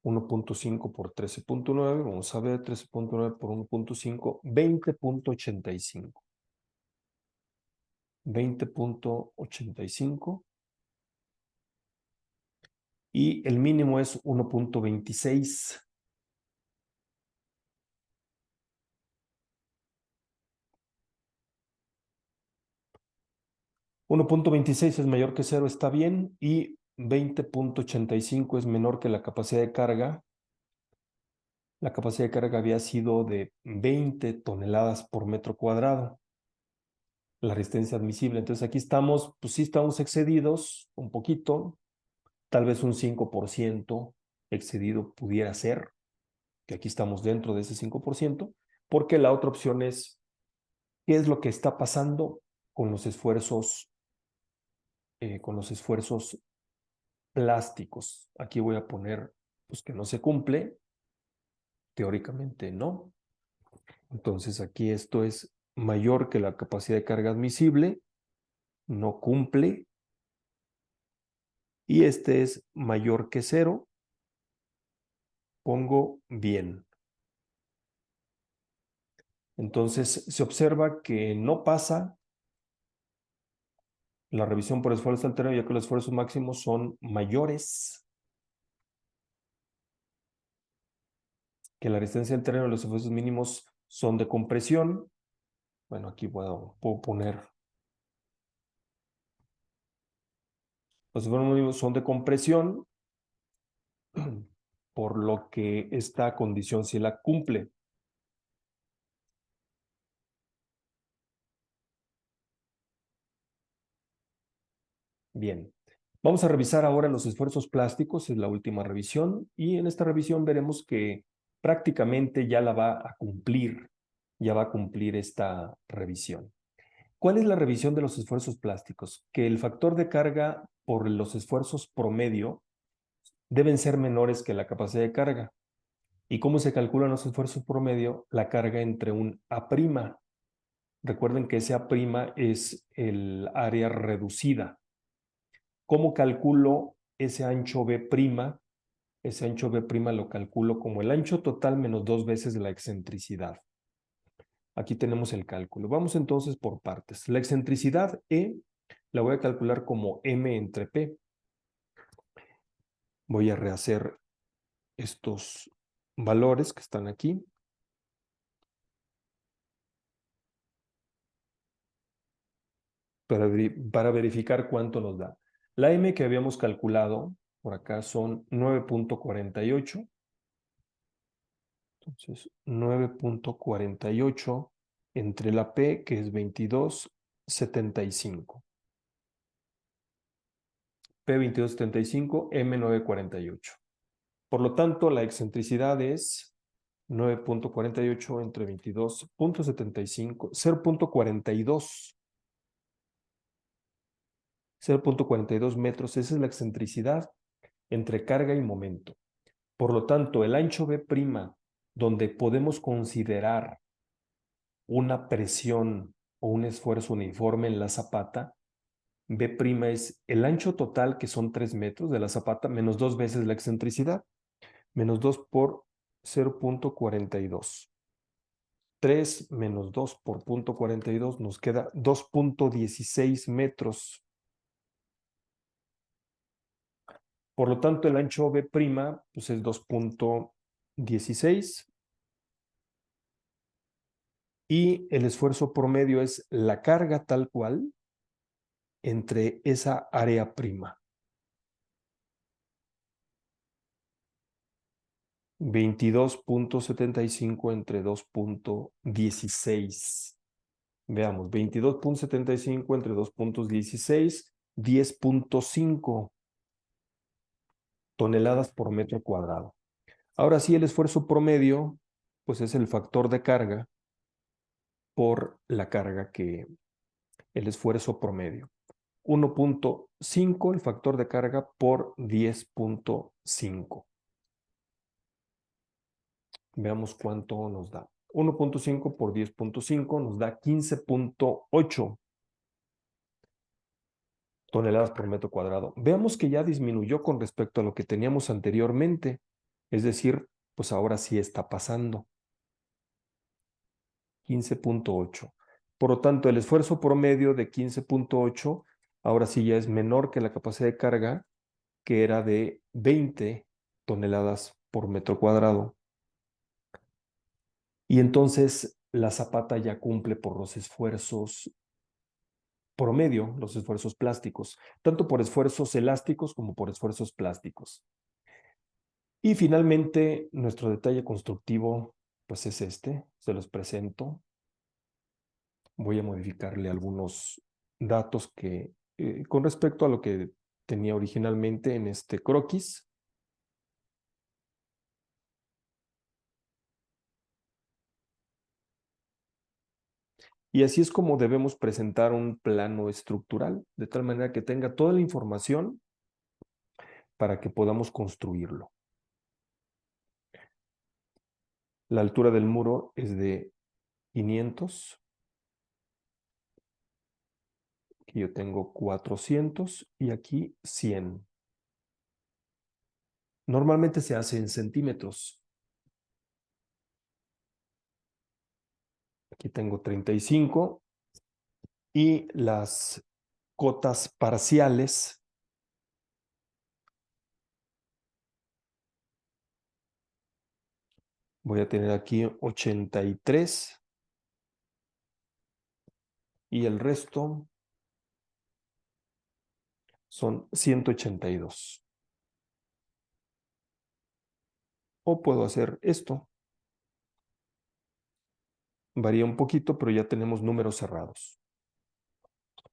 A: 1.5 por 13.9, vamos a ver, 13.9 por 1.5, 20.85. 20.85 y el mínimo es 1.26. 1.26 es mayor que 0, está bien, y 20.85 es menor que la capacidad de carga. La capacidad de carga había sido de 20 toneladas por metro cuadrado, la resistencia admisible. Entonces aquí estamos, pues sí estamos excedidos un poquito, tal vez un 5% excedido pudiera ser, que aquí estamos dentro de ese 5%, porque la otra opción es, ¿qué es lo que está pasando con los esfuerzos con los esfuerzos plásticos. Aquí voy a poner pues, que no se cumple, teóricamente no. Entonces aquí esto es mayor que la capacidad de carga admisible, no cumple, y este es mayor que 0, pongo bien. Entonces se observa que no pasa la revisión por esfuerzo alterno, ya que los esfuerzos máximos son mayores que la resistencia al terreno. Los esfuerzos mínimos son de compresión. Bueno, aquí puedo poner. Los esfuerzos mínimos son de compresión, por lo que esta condición sí la cumple. Bien. Vamos a revisar ahora los esfuerzos plásticos, es la última revisión, y en esta revisión veremos que prácticamente ya la va a cumplir, ya va a cumplir esta revisión. ¿Cuál es la revisión de los esfuerzos plásticos? Que el factor de carga por los esfuerzos promedio deben ser menores que la capacidad de carga. ¿Y cómo se calculan los esfuerzos promedio? La carga entre un A'. Recuerden que ese A' es el área reducida. ¿Cómo calculo ese ancho B'? Ese ancho B' lo calculo como el ancho total menos 2 veces la excentricidad. Aquí tenemos el cálculo. Vamos entonces por partes. La excentricidad E la voy a calcular como M entre P. Voy a rehacer estos valores que están aquí. Para verificar cuánto nos da. La M que habíamos calculado por acá son 9.48. Entonces, 9.48 entre la P, que es 22.75. P 22.75, M 9.48. Por lo tanto, la excentricidad es 9.48 entre 22.75, 0.42. 0.42 metros, esa es la excentricidad entre carga y momento. Por lo tanto, el ancho B', donde podemos considerar una presión o un esfuerzo uniforme en la zapata, B' es el ancho total, que son 3 metros de la zapata, menos 2 veces la excentricidad, menos 2 por 0.42. 3 menos 2 por 0.42 nos queda 2.16 metros. Por lo tanto, el ancho B' pues es 2.16 y el esfuerzo promedio es la carga tal cual entre esa área prima. 22.75 entre 2.16. Veamos, 22.75 entre 2.16, 10.5 toneladas por metro cuadrado. Ahora sí, el esfuerzo promedio, pues es el factor de carga por la carga que el esfuerzo promedio. 1.5 el factor de carga por 10.5. Veamos cuánto nos da. 1.5 por 10.5 nos da 15.8 toneladas por metro cuadrado. Veamos que ya disminuyó con respecto a lo que teníamos anteriormente. Es decir, pues ahora sí está pasando. 15.8. Por lo tanto, el esfuerzo promedio de 15.8 ahora sí ya es menor que la capacidad de carga, que era de 20 toneladas por metro cuadrado. Y entonces la zapata ya cumple por los esfuerzos promedio, los esfuerzos plásticos, tanto por esfuerzos elásticos como por esfuerzos plásticos. Y finalmente, nuestro detalle constructivo, pues es este, se los presento. Voy a modificarle algunos datos que, con respecto a lo que tenía originalmente en este croquis. Y así es como debemos presentar un plano estructural, de tal manera que tenga toda la información para que podamos construirlo. La altura del muro es de 500. Aquí yo tengo 400 y aquí 100. Normalmente se hace en centímetros. Aquí tengo 35 y las cotas parciales voy a tener aquí 83 y el resto son 182. O puedo hacer esto. Varía un poquito, pero ya tenemos números cerrados.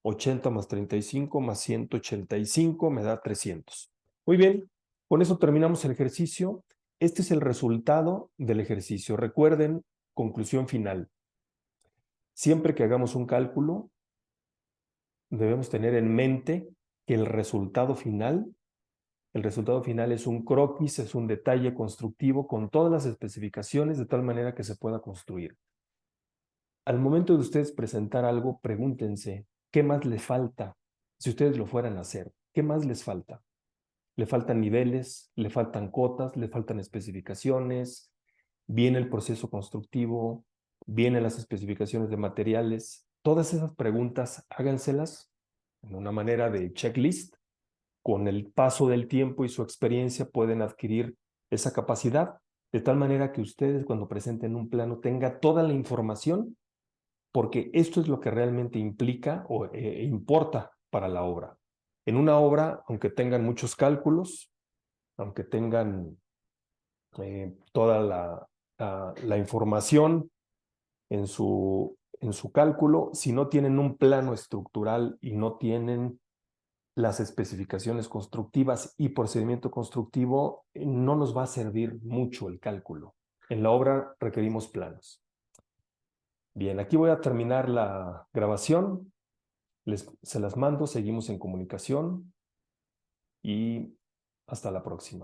A: 80 más 35 más 185 me da 300. Muy bien, con eso terminamos el ejercicio. Este es el resultado del ejercicio. Recuerden, conclusión final. Siempre que hagamos un cálculo, debemos tener en mente que el resultado final es un croquis, es un detalle constructivo con todas las especificaciones de tal manera que se pueda construir. Al momento de ustedes presentar algo, pregúntense, ¿qué más les falta? Si ustedes lo fueran a hacer, ¿qué más les falta? ¿Le faltan niveles? ¿Le faltan cotas? ¿Le faltan especificaciones? ¿Viene el proceso constructivo? ¿Vienen las especificaciones de materiales? Todas esas preguntas háganselas en una manera de checklist. Con el paso del tiempo y su experiencia pueden adquirir esa capacidad, de tal manera que ustedes cuando presenten un plano tengan toda la información, porque esto es lo que realmente implica o importa para la obra. En una obra, aunque tengan muchos cálculos, aunque tengan toda la información en su cálculo, si no tienen un plano estructural y no tienen las especificaciones constructivas y procedimiento constructivo, no nos va a servir mucho el cálculo. En la obra requerimos planos. Bien, aquí voy a terminar la grabación. Se las mando, seguimos en comunicación y hasta la próxima.